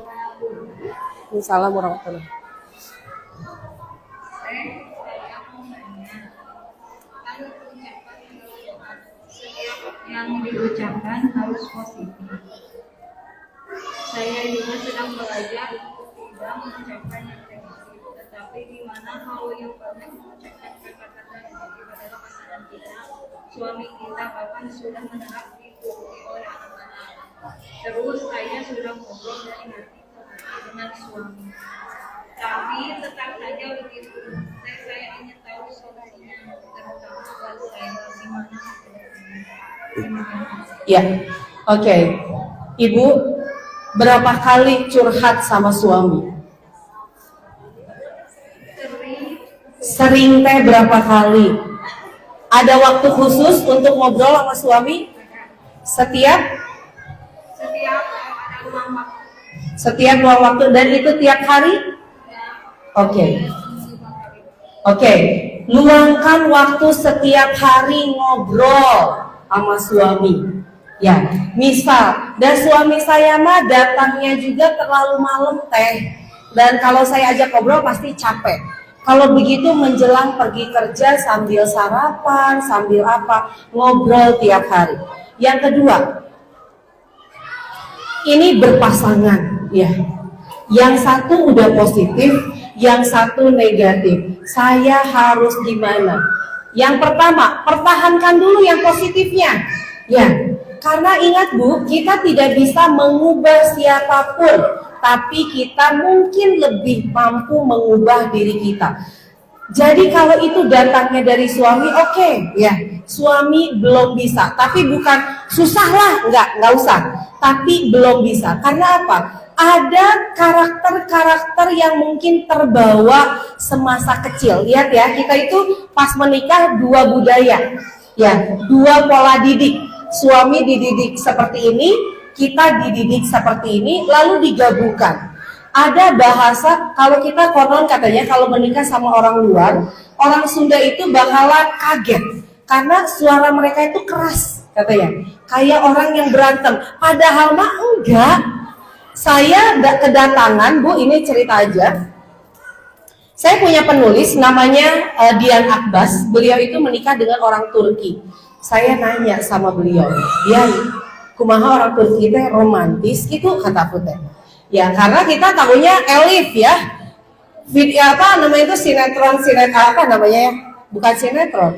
Assalamualaikum warahmatullahi yang diucapkan harus positif. Saya juga sedang belajar untuk tidak mengucapkan yang negatif, tetapi di mana kalau yang pernah mengucapkan kata-kata negatif adalah pasangan kita, suami kita, bahkan sudah menerapkan diikuti oleh anak-anak. Terus saya sudah ngobrol dari hati ke hati dengan suami, tapi tetap saja begitu. Saya ingin tahu solusinya, terutama buat saya gimana. Ya, oke. Ibu berapa kali curhat sama suami? Sering teh berapa kali? Ada waktu khusus untuk ngobrol sama suami? Setiap ada ruang waktu. Setiap luang waktu, dan itu tiap hari? Oke. Luangkan waktu setiap hari ngobrol sama suami. Ya, misal, dan suami saya mah datangnya juga terlalu malam teh. Dan kalau saya ajak ngobrol pasti capek. Kalau begitu menjelang pergi kerja sambil sarapan, sambil apa, ngobrol tiap hari. Yang kedua, ini berpasangan, ya. Yang satu udah positif, yang satu negatif. Saya harus gimana? Yang pertama, pertahankan dulu yang positifnya, ya. Karena ingat Bu, kita tidak bisa mengubah siapapun, tapi kita mungkin lebih mampu mengubah diri kita. Jadi kalau itu datangnya dari suami, oke, ya. Suami belum bisa, tapi bukan susah lah, nggak usah. Tapi belum bisa. Karena apa? Ada karakter-karakter yang mungkin terbawa semasa kecil. Lihat ya, kita itu pas menikah dua budaya, ya, dua pola didik. Suami dididik seperti ini, kita dididik seperti ini, lalu digabungkan. Ada bahasa, kalau kita konon katanya kalau menikah sama orang luar, orang Sunda itu bakalan kaget karena suara mereka itu keras katanya, kayak orang yang berantem. Padahal mah enggak. Saya kedatangan, Bu, ini cerita aja. Saya punya penulis namanya Dian Akbas. Beliau itu menikah dengan orang Turki. Saya nanya sama beliau, Dian, kumaha orang Turki teh romantis gitu, kata aku teh. Ya karena kita tahunya Elif ya. Apa namanya itu sinetron apa namanya ya? Bukan sinetron.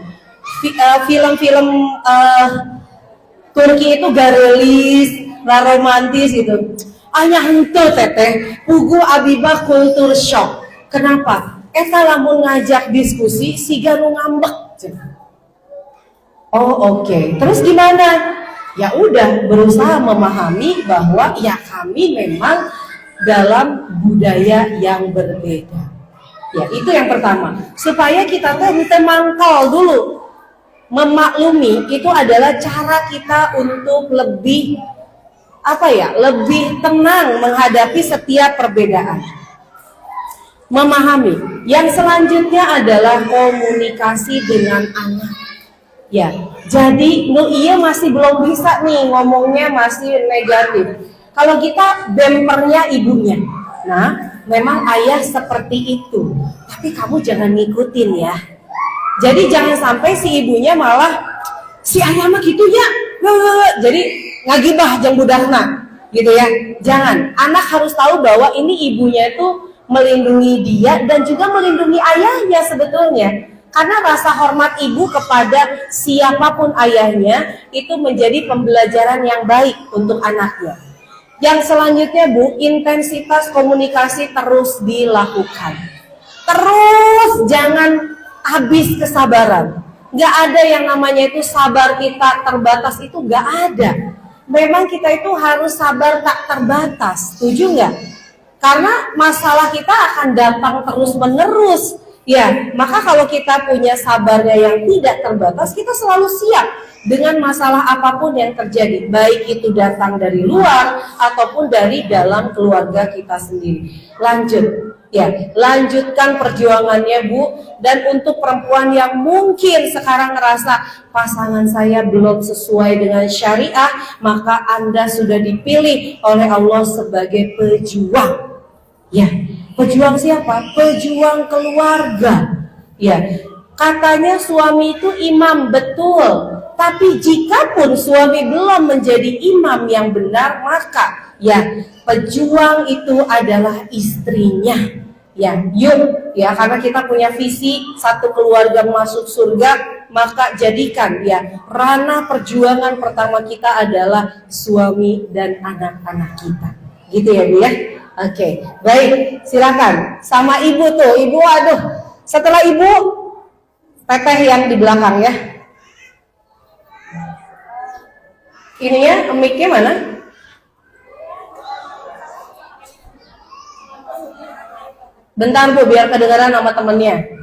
Film-film Turki itu garelis, romantis gitu. Anya henteu teteh, pugu Abibah kultur shock. Kenapa? Eta lamun ngajak diskusi siga nu ngambek. Oh oke. Terus gimana? Ya udah berusaha memahami bahwa ya kami memang dalam budaya yang berbeda. Ya itu yang pertama. Supaya kita tuh mangkal dulu. Memaklumi itu adalah cara kita untuk lebih lebih tenang menghadapi setiap perbedaan. Memahami. Yang selanjutnya adalah komunikasi dengan anak. Ya, jadi iya masih belum bisa nih ngomongnya masih negatif. Kalau kita bempernya ibunya, nah memang ayah seperti itu, tapi kamu jangan ngikutin ya. Jadi jangan sampai si ibunya malah si ayah mah gitu ya, jadi ngagibah jeung budakna gitu ya. Jangan, anak harus tahu bahwa ini ibunya itu melindungi dia dan juga melindungi ayahnya sebetulnya. Karena rasa hormat ibu kepada siapapun ayahnya itu menjadi pembelajaran yang baik untuk anaknya. Yang selanjutnya Bu, intensitas komunikasi terus dilakukan. Terus jangan habis kesabaran. Gak ada yang namanya itu sabar kita terbatas, itu gak ada. Memang kita itu harus sabar tak terbatas, setuju nggak? Karena masalah kita akan datang terus menerus. Ya, maka kalau kita punya sabarnya yang tidak terbatas, kita selalu siap dengan masalah apapun yang terjadi, baik itu datang dari luar ataupun dari dalam keluarga kita sendiri. Lanjut, ya, lanjutkan perjuangannya Bu. Dan untuk perempuan yang mungkin sekarang ngerasa pasangan saya belum sesuai dengan syariah, maka Anda sudah dipilih oleh Allah sebagai pejuang. Ya, pejuang siapa? Pejuang keluarga. Ya, katanya suami itu imam, betul. Tapi jikapun suami belum menjadi imam yang benar, maka ya pejuang itu adalah istrinya. Ya, yuk ya, karena kita punya visi satu keluarga masuk surga, maka jadikan ya ranah perjuangan pertama kita adalah suami dan anak-anak kita. Gitu ya Bu ya. Oke, baik, silakan. Sama ibu tuh, ibu, aduh. Setelah ibu, teteh yang di belakang ya. Ininya, mic-nya mana? Bentar Bu, biar kedengaran sama temennya.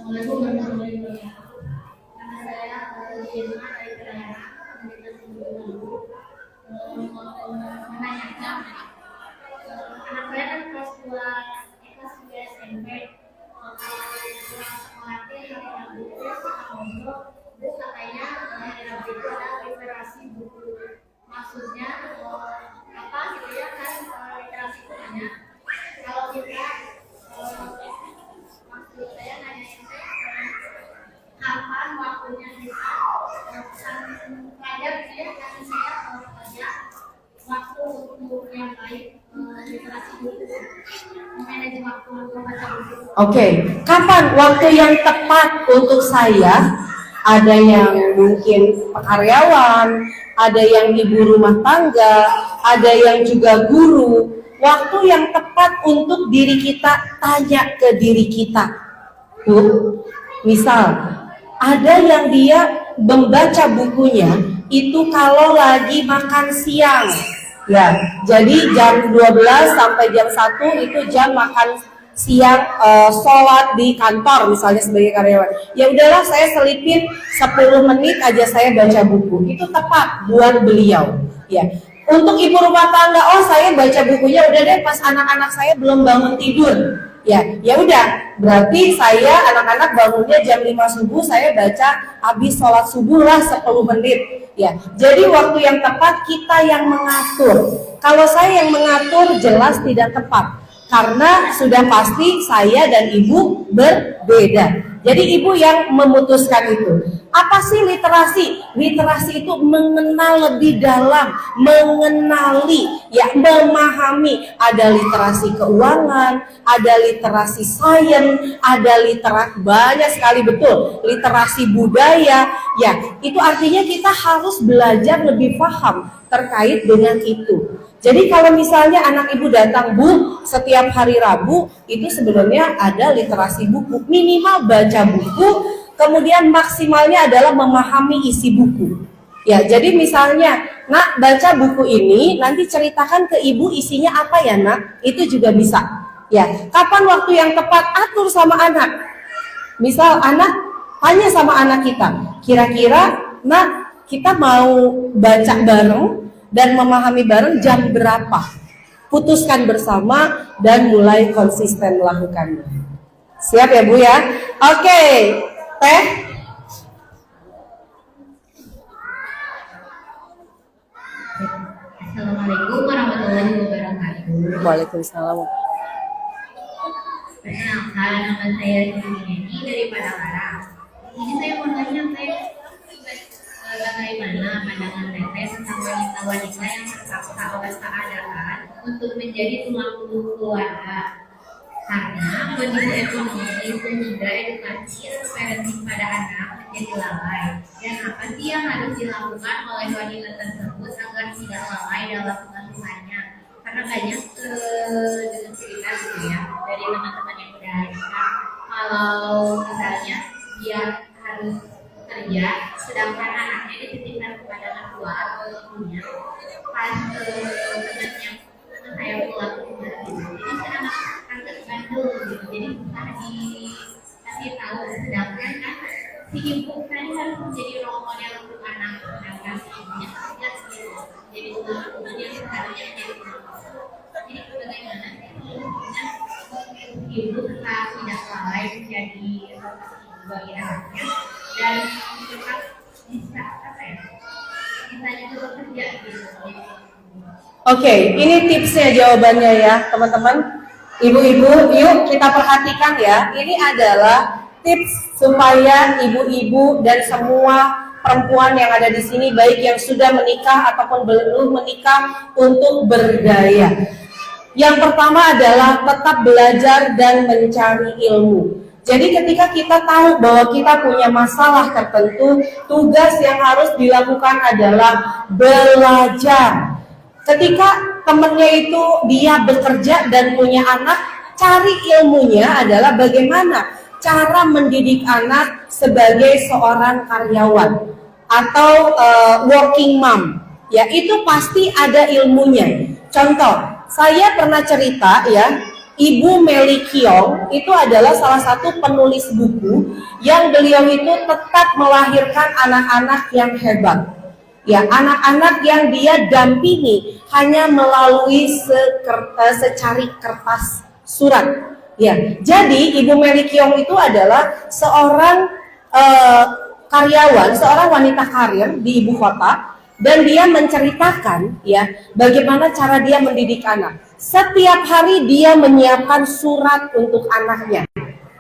Assalamualaikum warahmatullahi wabarakatuh. Nama saya Irma dari Terayana, Pendidikan Sebelum Lalu. Menanyakan, anak saya kan kelas 2 SMP. Pulang sekolah hari Rabu itu ngobrol, Bu katanya hari Rabu itu ada literasi buku. Maksudnya apa gitu ya kan, literasi itu hanya kalau kita maksud saya nanyain kapan waktunya kita pelajar gitu ya, karena saya kerja waktu untuk yang baik literasi buku, manajemen waktu untuk baca buku. Oke, kapan waktu yang tepat untuk saya? Ada yang mungkin pekaryawan, ada yang ibu rumah tangga, ada yang juga guru. Waktu yang tepat untuk diri kita, tanya ke diri kita. Bu, misal ada yang dia membaca bukunya itu kalau lagi makan siang. Ya, jadi jam 12 sampai jam 1 itu jam makan siang, sholat di kantor misalnya sebagai karyawan. Ya udahlah, saya selipin 10 menit aja saya baca buku. Itu tepat buat beliau. Ya. Untuk ibu rumah tangga, oh saya baca bukunya udah deh pas anak-anak saya belum bangun tidur. Ya, ya udah. Berarti saya anak-anak bangunnya jam 5 subuh, saya baca habis sholat subuh lah 10 menit. Ya, jadi waktu yang tepat kita yang mengatur. Kalau saya yang mengatur jelas tidak tepat. Karena sudah pasti saya dan ibu berbeda. Jadi ibu yang memutuskan itu. Apa sih literasi? Literasi itu mengenal lebih dalam, mengenali, ya memahami. Ada literasi keuangan, ada literasi sains, ada literasi banyak sekali, betul. Literasi budaya, ya itu artinya kita harus belajar lebih paham terkait dengan itu. Jadi kalau misalnya anak ibu datang, Bu, setiap hari Rabu itu sebenarnya ada literasi buku, minimal baca buku, kemudian maksimalnya adalah memahami isi buku. Ya, jadi misalnya, Nak baca buku ini, nanti ceritakan ke ibu isinya apa ya Nak, itu juga bisa. Ya, kapan waktu yang tepat, atur sama anak. Misal anak tanya sama anak kita, kira-kira Nak kita mau baca bareng dan memahami bareng jam berapa? Putuskan bersama dan mulai konsisten melakukannya. Siap ya Bu ya? Oke, Teh. Assalamualaikum warahmatullahi wabarakatuh. Waalaikumsalam. Perkenalkan, nama saya Siti dari Padang. Ini saya mau nanya bagaimana pandangan Teteh tentang wanita-wanita yang terpaksa oleh keadaan untuk menjadi tulang punggung keluarga. Karena kondisi ekonomi dan juga edukasi atau parenting pada anak menjadi lalai. Dan apa sih yang harus dilakukan oleh wanita tersebut agar tidak lalai dalam pengasuhannya? Karena banyak dengan cerita gitu ya dari teman-teman yang udah nikah, kalau misalnya dia harus kerja, sedangkan anaknya dititipkan kepada mertua atau ibunya, pas temannya saya pulang kerja gitu, jadi saya anak bandel gitu, jadi susah dikasih tahu, sedangkan kan si ibu tadi harus menjadi role model untuk anak, sedangkan si ibunya kerja gitu, jadi ibunya seharusnya menjadi jadi bagaimana ibu tetap tidak lalai menjadi bagi anaknya dan tetap bisa apa ya, bisa juga bekerja gitu. Oke, ini tipsnya jawabannya ya teman-teman. Ibu-ibu, yuk kita perhatikan ya. Ini adalah tips supaya ibu-ibu dan semua perempuan yang ada di sini, baik yang sudah menikah ataupun belum menikah, untuk berdaya. Yang pertama adalah tetap belajar dan mencari ilmu. Jadi ketika kita tahu bahwa kita punya masalah tertentu, tugas yang harus dilakukan adalah belajar. Ketika temannya itu dia bekerja dan punya anak, cari ilmunya adalah bagaimana cara mendidik anak sebagai seorang karyawan atau working mom. Ya, itu pasti ada ilmunya. Contoh, saya pernah cerita ya, Ibu Meli Kiong itu adalah salah satu penulis buku yang beliau itu tetap melahirkan anak-anak yang hebat. Ya, anak-anak yang dia dampingi hanya melalui secari kertas surat. Ya, jadi Ibu Meli Kiong itu adalah seorang karyawan, seorang wanita karir di ibu kota, dan dia menceritakan ya bagaimana cara dia mendidik anak. Setiap hari dia menyiapkan surat untuk anaknya.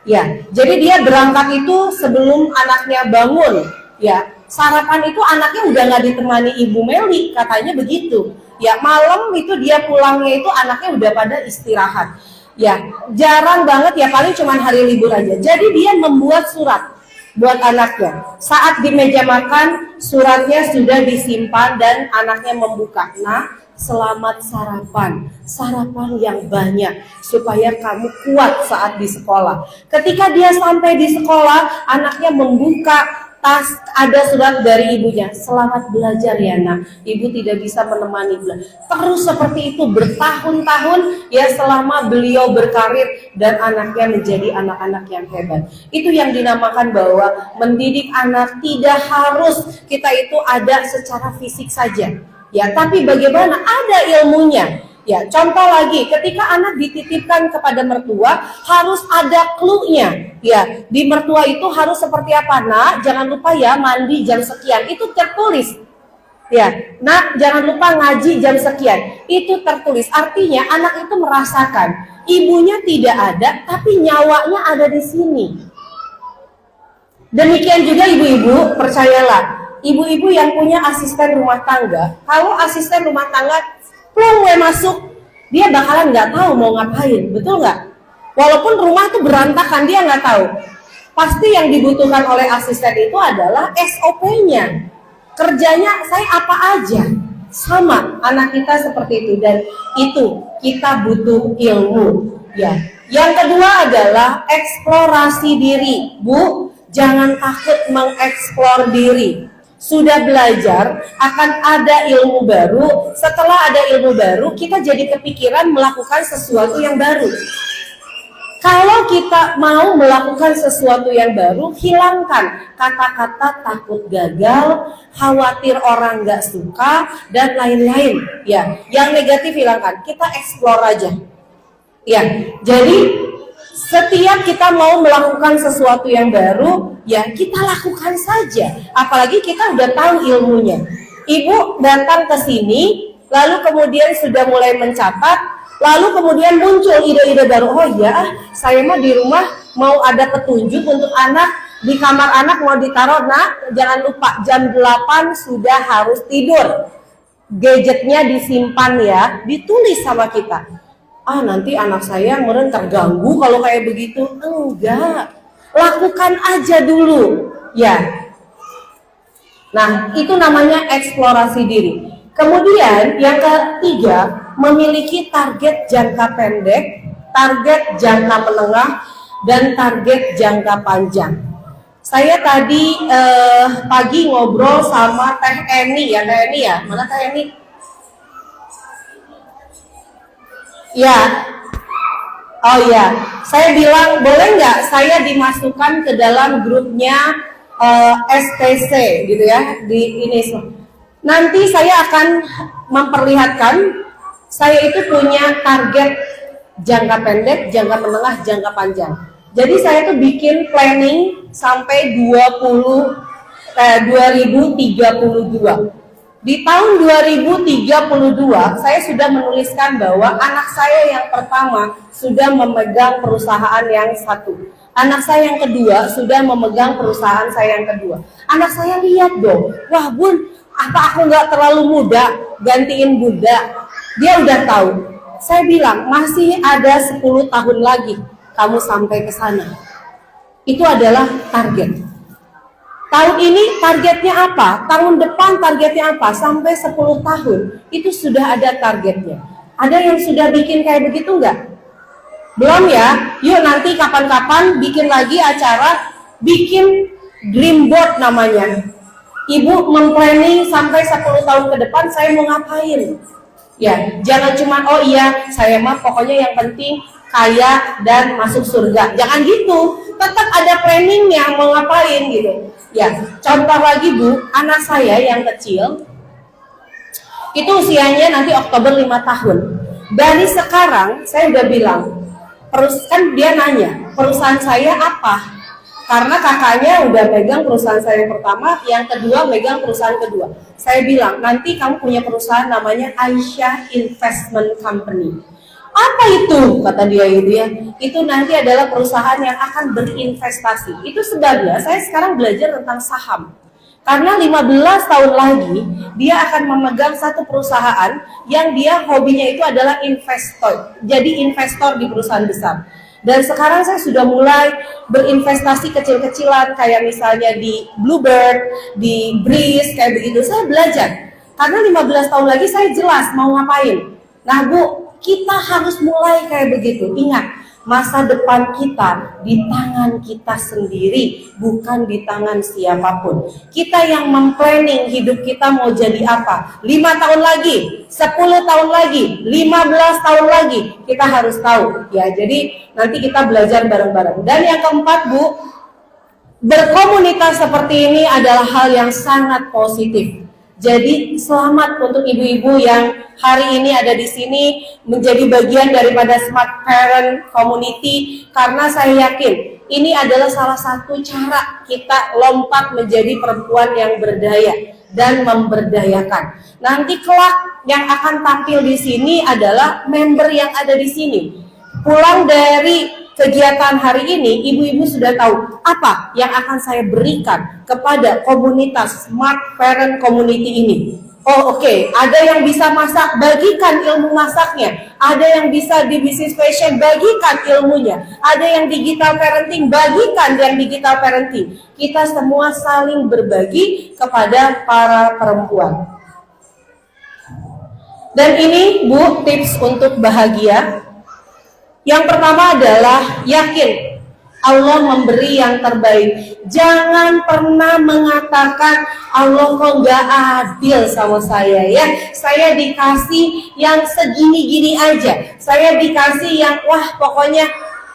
Ya, jadi dia berangkat itu sebelum anaknya bangun. Ya, sarapan itu anaknya udah nggak ditemani Ibu Meli, katanya begitu. Ya, malam itu dia pulangnya itu anaknya udah pada istirahat. Ya, jarang banget ya, paling cuma hari libur aja. Jadi dia membuat surat buat anaknya. Saat di meja makan, suratnya sudah disimpan dan anaknya membuka. Nah, selamat sarapan, sarapan yang banyak supaya kamu kuat saat di sekolah. Ketika dia sampai di sekolah, anaknya membuka tas, ada surat dari ibunya, selamat belajar ya nak, ibu tidak bisa menemani belajar. Terus seperti itu bertahun-tahun ya selama beliau berkarir dan anaknya menjadi anak-anak yang hebat. Itu yang dinamakan bahwa mendidik anak tidak harus kita itu ada secara fisik saja. Ya, tapi bagaimana ada ilmunya. Ya, contoh lagi, ketika anak dititipkan kepada mertua, harus ada clue-nya. Ya, di mertua itu harus seperti apa? Nak, jangan lupa ya mandi jam sekian. Itu tertulis. Ya, nak, jangan lupa ngaji jam sekian. Itu tertulis. Artinya anak itu merasakan ibunya tidak ada, tapi nyawanya ada di sini. Demikian juga ibu-ibu, percayalah. Ibu-ibu yang punya asisten rumah tangga, kalau asisten rumah tangga plung masuk, dia bakalan nggak tahu mau ngapain, betul nggak? Walaupun rumah itu berantakan, dia nggak tahu. Pasti yang dibutuhkan oleh asisten itu adalah SOP-nya. Kerjanya saya apa aja, sama anak kita seperti itu, dan itu kita butuh ilmu. Ya. Yang kedua adalah eksplorasi diri, Bu. Jangan takut mengeksplor diri. Sudah belajar, akan ada ilmu baru. Setelah ada ilmu baru, kita jadi kepikiran melakukan sesuatu yang baru. Kalau kita mau melakukan sesuatu yang baru, hilangkan kata-kata takut gagal, khawatir orang nggak suka, dan lain-lain. Ya, yang negatif hilangkan. Kita explore aja. Ya, jadi setiap kita mau melakukan sesuatu yang baru, ya kita lakukan saja. Apalagi kita udah tahu ilmunya. Ibu datang ke sini, lalu kemudian sudah mulai mencatat, lalu kemudian muncul ide-ide baru. Oh ya, saya mah di rumah mau ada petunjuk untuk anak, di kamar anak mau ditaruh, nak jangan lupa jam 8 sudah harus tidur. Gadgetnya disimpan ya, ditulis sama kita. nanti anak saya meren terganggu kalau kayak begitu. Enggak, lakukan aja dulu ya. Nah, itu namanya eksplorasi diri. Kemudian yang ketiga, memiliki target jangka pendek, target jangka menengah, dan target jangka panjang. Saya tadi pagi ngobrol sama Teh Eni ya, Teh Eni ya, mana Teh Eni? Ya, oh ya, saya bilang boleh nggak saya dimasukkan ke dalam grupnya STC gitu ya di ini. Nanti saya akan memperlihatkan saya itu punya target jangka pendek, jangka menengah, jangka panjang. Jadi saya tuh bikin planning sampai 2032. Di tahun 2032 saya sudah menuliskan bahwa anak saya yang pertama sudah memegang perusahaan yang satu. Anak saya yang kedua sudah memegang perusahaan saya yang kedua. Anak saya lihat dong, wah Bun, apa aku nggak terlalu muda gantiin Bunda? Dia udah tahu. Saya bilang masih ada 10 tahun lagi kamu sampai ke sana. Itu adalah target. Tahun ini targetnya apa? Tahun depan targetnya apa? Sampai 10 tahun itu sudah ada targetnya. Ada yang sudah bikin kayak begitu nggak? Belum ya? Yuk nanti kapan-kapan bikin lagi acara, bikin dream board namanya. Ibu memplanning sampai 10 tahun ke depan saya mau ngapain? Ya, jangan cuma oh iya saya mah pokoknya yang penting kaya dan masuk surga. Jangan gitu. Tetap ada planningnya mau ngapain gitu. Ya, contoh lagi Bu, anak saya yang kecil itu usianya nanti Oktober 5 tahun. Dari sekarang saya udah bilang, kan dia nanya, perusahaan saya apa? Karena kakaknya udah megang perusahaan saya yang pertama, yang kedua megang perusahaan kedua. Saya bilang, nanti kamu punya perusahaan namanya Aisyah Investment Company. Apa itu? Kata dia itu ya. Itu nanti adalah perusahaan yang akan berinvestasi. Itu sebabnya saya sekarang belajar tentang saham. Karena 15 tahun lagi dia akan memegang satu perusahaan yang dia hobinya itu adalah investor. Jadi investor di perusahaan besar. Dan sekarang saya sudah mulai berinvestasi kecil-kecilan kayak misalnya di Bluebird, di Breeze, kayak begitu. Saya belajar. Karena 15 tahun lagi saya jelas mau ngapain. Nah Bu, kita harus mulai kayak begitu. Ingat, masa depan kita di tangan kita sendiri, bukan di tangan siapapun. Kita yang memplanning hidup kita mau jadi apa. 5 tahun lagi, 10 tahun lagi, 15 tahun lagi, kita harus tahu. Ya, jadi nanti kita belajar bareng-bareng. Dan yang keempat Bu, berkomunitas seperti ini adalah hal yang sangat positif. Jadi selamat untuk ibu-ibu yang hari ini ada di sini menjadi bagian daripada Smart Parent Community, karena saya yakin ini adalah salah satu cara kita lompat menjadi perempuan yang berdaya dan memberdayakan. Nanti kelak yang akan tampil di sini adalah member yang ada di sini. Pulang dari kegiatan hari ini, ibu-ibu sudah tahu apa yang akan saya berikan kepada komunitas Smart Parent Community ini. Oh oke, ada yang bisa masak, bagikan ilmu masaknya. Ada yang bisa di business fashion, bagikan ilmunya. Ada yang digital parenting, bagikan yang digital parenting. Kita semua saling berbagi kepada para perempuan. Dan ini Bu, tips untuk bahagia. Yang pertama adalah yakin Allah memberi yang terbaik. Jangan pernah mengatakan Allah kok nggak adil sama saya ya. Saya dikasih yang segini-gini aja. Saya dikasih yang wah pokoknya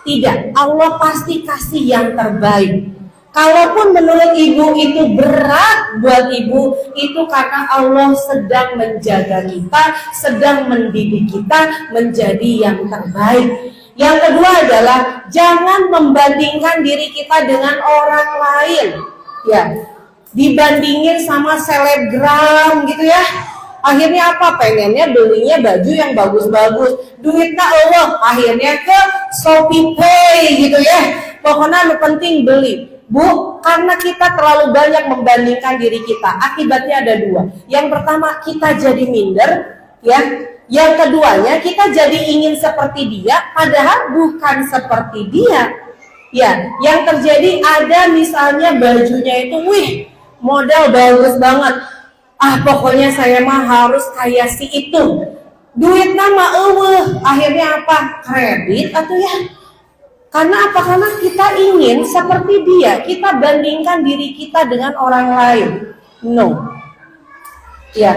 tidak. Allah pasti kasih yang terbaik. Kalaupun menurut ibu itu berat buat ibu, itu karena Allah sedang menjaga kita, sedang mendidik kita menjadi yang terbaik. Yang kedua adalah jangan membandingkan diri kita dengan orang lain. Ya, dibandingin sama selebgram gitu ya. Akhirnya apa? Pengennya belinya baju yang bagus-bagus. Duitnya Allah, akhirnya ke Shopee Pay gitu ya. Pokoknya penting beli. Bu, karena kita terlalu banyak membandingkan diri kita, akibatnya ada dua. Yang pertama, kita jadi minder, ya. Yang keduanya, kita jadi ingin seperti dia, padahal bukan seperti dia. Ya, yang terjadi ada misalnya bajunya itu, wih, model bagus banget. Pokoknya saya mah harus kayak si itu. Duit nama akhirnya apa? Kredit atau ya? Karena apa? Karena kita ingin seperti dia. Kita bandingkan diri kita dengan orang lain. No. Ya.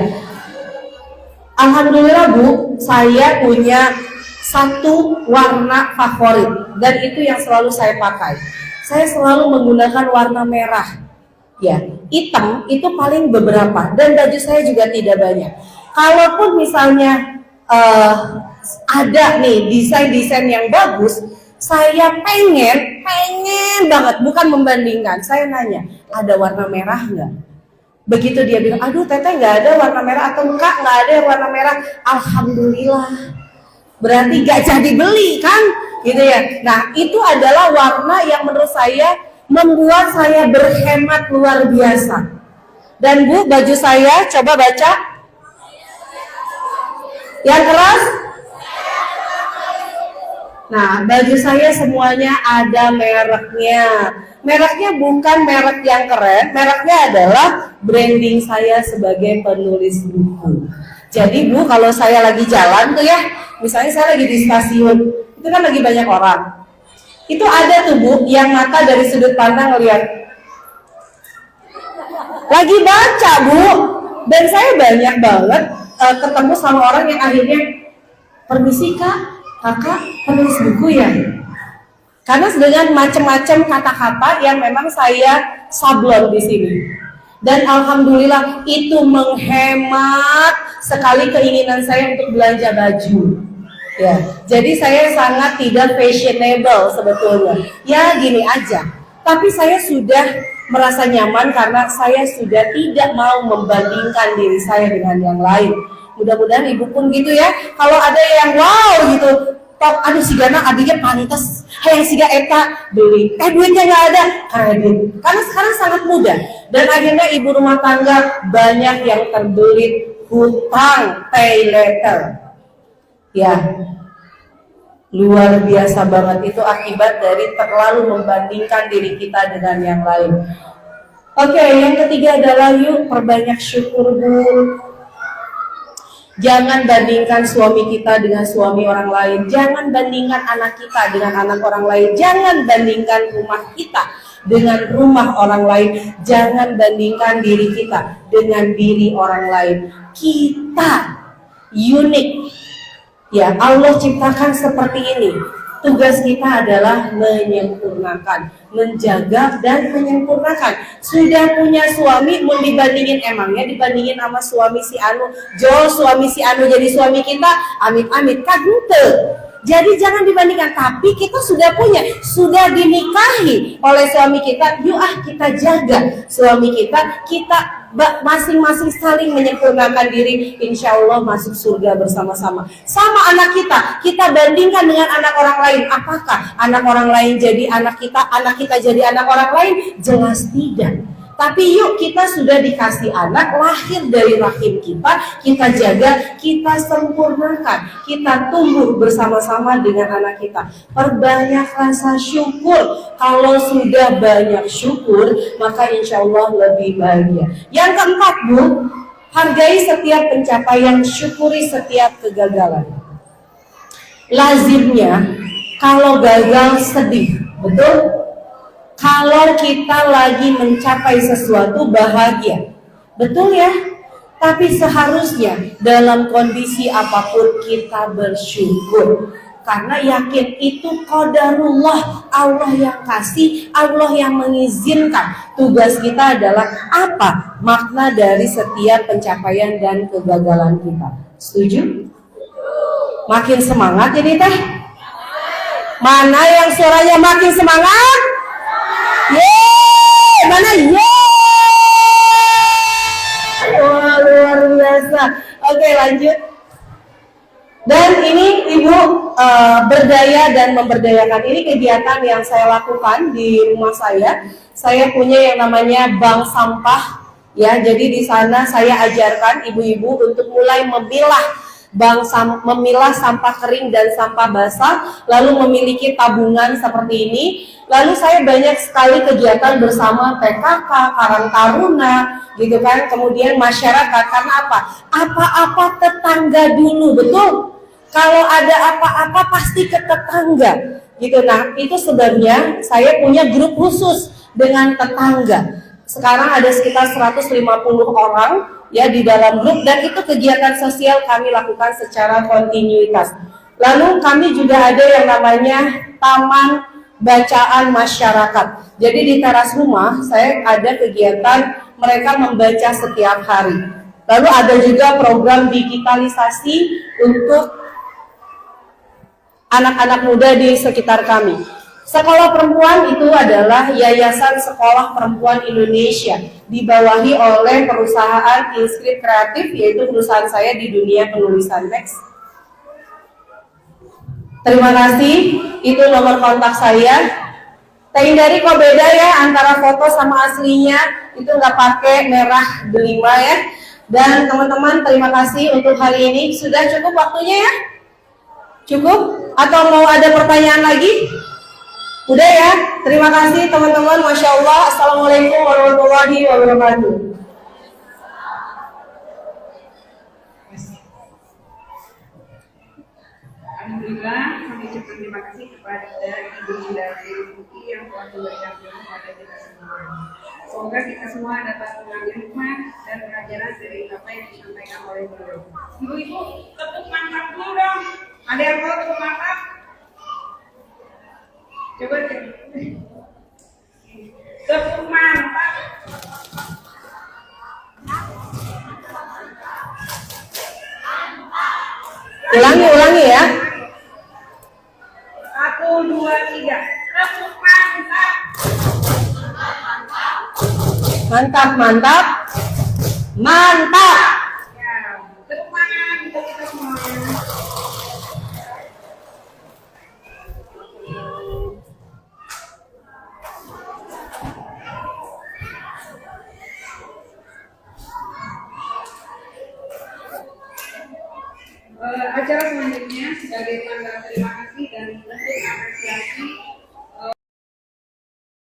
Alhamdulillah Bu, saya punya satu warna favorit dan itu yang selalu saya pakai. Saya selalu menggunakan warna merah. Ya, hitam itu paling beberapa dan baju saya juga tidak banyak. Kalaupun misalnya ada nih desain-desain yang bagus, saya pengen banget, bukan membandingkan. Saya nanya, ada warna merah nggak? Begitu dia bilang, aduh teteh nggak ada warna merah, atau enggak nggak ada warna merah. Alhamdulillah. Berarti gak jadi beli kan, gitu ya. Nah itu adalah warna yang menurut saya membuat saya berhemat luar biasa. Dan Bu, baju saya coba baca. Yang keras. Nah baju saya semuanya ada mereknya. Mereknya bukan merek yang keren, mereknya adalah branding saya sebagai penulis buku. Jadi Bu, kalau saya lagi jalan tuh ya, misalnya saya lagi di stasiun, itu kan lagi banyak orang. Itu ada tuh Bu, yang mata dari sudut pandang ngeliat. Lagi baca Bu, dan saya banyak banget ketemu sama orang yang akhirnya, permisi Kak, Kakak penulis buku ya? Karena dengan macam-macam kata-kata yang memang saya sablon di sini. Dan alhamdulillah itu menghemat sekali keinginan saya untuk belanja baju. Ya, jadi saya sangat tidak fashionable sebetulnya. Ya gini aja. Tapi saya sudah merasa nyaman karena saya sudah tidak mau membandingkan diri saya dengan yang lain. Mudah-mudahan Ibu pun gitu ya. Kalau ada yang wow gitu, aduh si Gana adiknya pantas, hayang si Eta beli, duitnya nggak ada, kredit. Karena sekarang sangat mudah dan akhirnya ibu rumah tangga banyak yang terbelit hutang pay later. Ya, luar biasa banget itu akibat dari terlalu membandingkan diri kita dengan yang lain. Oke, yang ketiga adalah yuk perbanyak syukur Bu. Jangan bandingkan suami kita dengan suami orang lain. Jangan bandingkan anak kita dengan anak orang lain. Jangan bandingkan rumah kita dengan rumah orang lain. Jangan bandingkan diri kita dengan diri orang lain. Kita unik. Ya, Allah ciptakan seperti ini. Tugas kita adalah menyempurnakan, menjaga dan menyempurnakan. Sudah punya suami, mau dibandingin emangnya dibandingin sama suami si Anu, jol suami si Anu jadi suami kita, amit-amit kan ente. Jadi jangan dibandingkan, tapi kita sudah punya, sudah dinikahi oleh suami kita, yuk kita jaga suami kita, kita masing-masing saling menyempurnakan diri, insya Allah masuk surga bersama-sama. Sama anak kita bandingkan dengan anak orang lain, apakah anak orang lain jadi anak kita jadi anak orang lain? Jelas tidak. Tapi yuk kita sudah dikasih anak, lahir dari rahim kita jaga, kita sempurnakan, kita tumbuh bersama-sama dengan anak kita. Perbanyak rasa syukur. Kalau sudah banyak syukur, maka insya Allah lebih bahagia. Yang keempat Bu, hargai setiap pencapaian, syukuri setiap kegagalan. Lazimnya kalau gagal sedih, betul? Kalau kita lagi mencapai sesuatu bahagia, betul ya? Tapi seharusnya dalam kondisi apapun kita bersyukur. Karena yakin itu qadarullah, Allah yang kasih, Allah yang mengizinkan. Tugas kita adalah apa? Makna dari setiap pencapaian dan kegagalan kita. Setuju? Makin semangat ini teh? Mana yang suaranya makin semangat? Yeay, mana yeay? Wah, luar biasa. Oke, lanjut. Dan ini Ibu berdaya dan memberdayakan. Ini kegiatan yang saya lakukan di rumah saya. Saya punya yang namanya bank sampah. Ya, jadi di sana saya ajarkan ibu-ibu untuk mulai memilah memilah sampah kering dan sampah basah, lalu memiliki tabungan seperti ini. Lalu saya banyak sekali kegiatan bersama PKK, Karang Taruna, gitu kan. Kemudian masyarakat, karena apa? Apa-apa tetangga dulu, betul? Kalau ada apa-apa pasti ke tetangga, gitu. Nah, itu sebabnya saya punya grup khusus dengan tetangga. Sekarang ada sekitar 150 orang ya di dalam grup, dan itu kegiatan sosial kami lakukan secara kontinuitas. Lalu kami juga ada yang namanya Taman Bacaan Masyarakat. Jadi di teras rumah saya ada kegiatan mereka membaca setiap hari. Lalu ada juga program digitalisasi untuk anak-anak muda di sekitar kami. Sekolah perempuan itu adalah Yayasan Sekolah Perempuan Indonesia, dibawahi oleh perusahaan Inscript Kreatif, yaitu perusahaan saya di dunia penulisan teks. Terima kasih, itu nomor kontak saya. Hindari kok beda ya antara foto sama aslinya, itu nggak pakai merah delima ya. Dan teman-teman, terima kasih untuk hari ini. Sudah cukup waktunya ya? Cukup? Atau mau ada pertanyaan lagi? Udah ya, terima kasih teman-teman, Masya Allah. Assalamualaikum warahmatullahi wabarakatuh. Alhamdulillah, kami ucapkan terima kasih kepada Ibu Sudari Ruki yang telah memberikan ilmu kepada kita semua. Semoga kita semua dapat mengambil hikmah dan pelajaran dari apa yang disampaikan oleh beliau. Ibu-ibu, tepuk mantap dulu dong. Ada yang mau tepuk mantap? Coba deh. Tepuk mantap. Ulangi ya. 1, 2, 3. Tepuk mantap. Mantap, mantap. Mantap. Ya, tepuk tangan untuk kita semua. Acara selanjutnya sebagai tanda terima kasih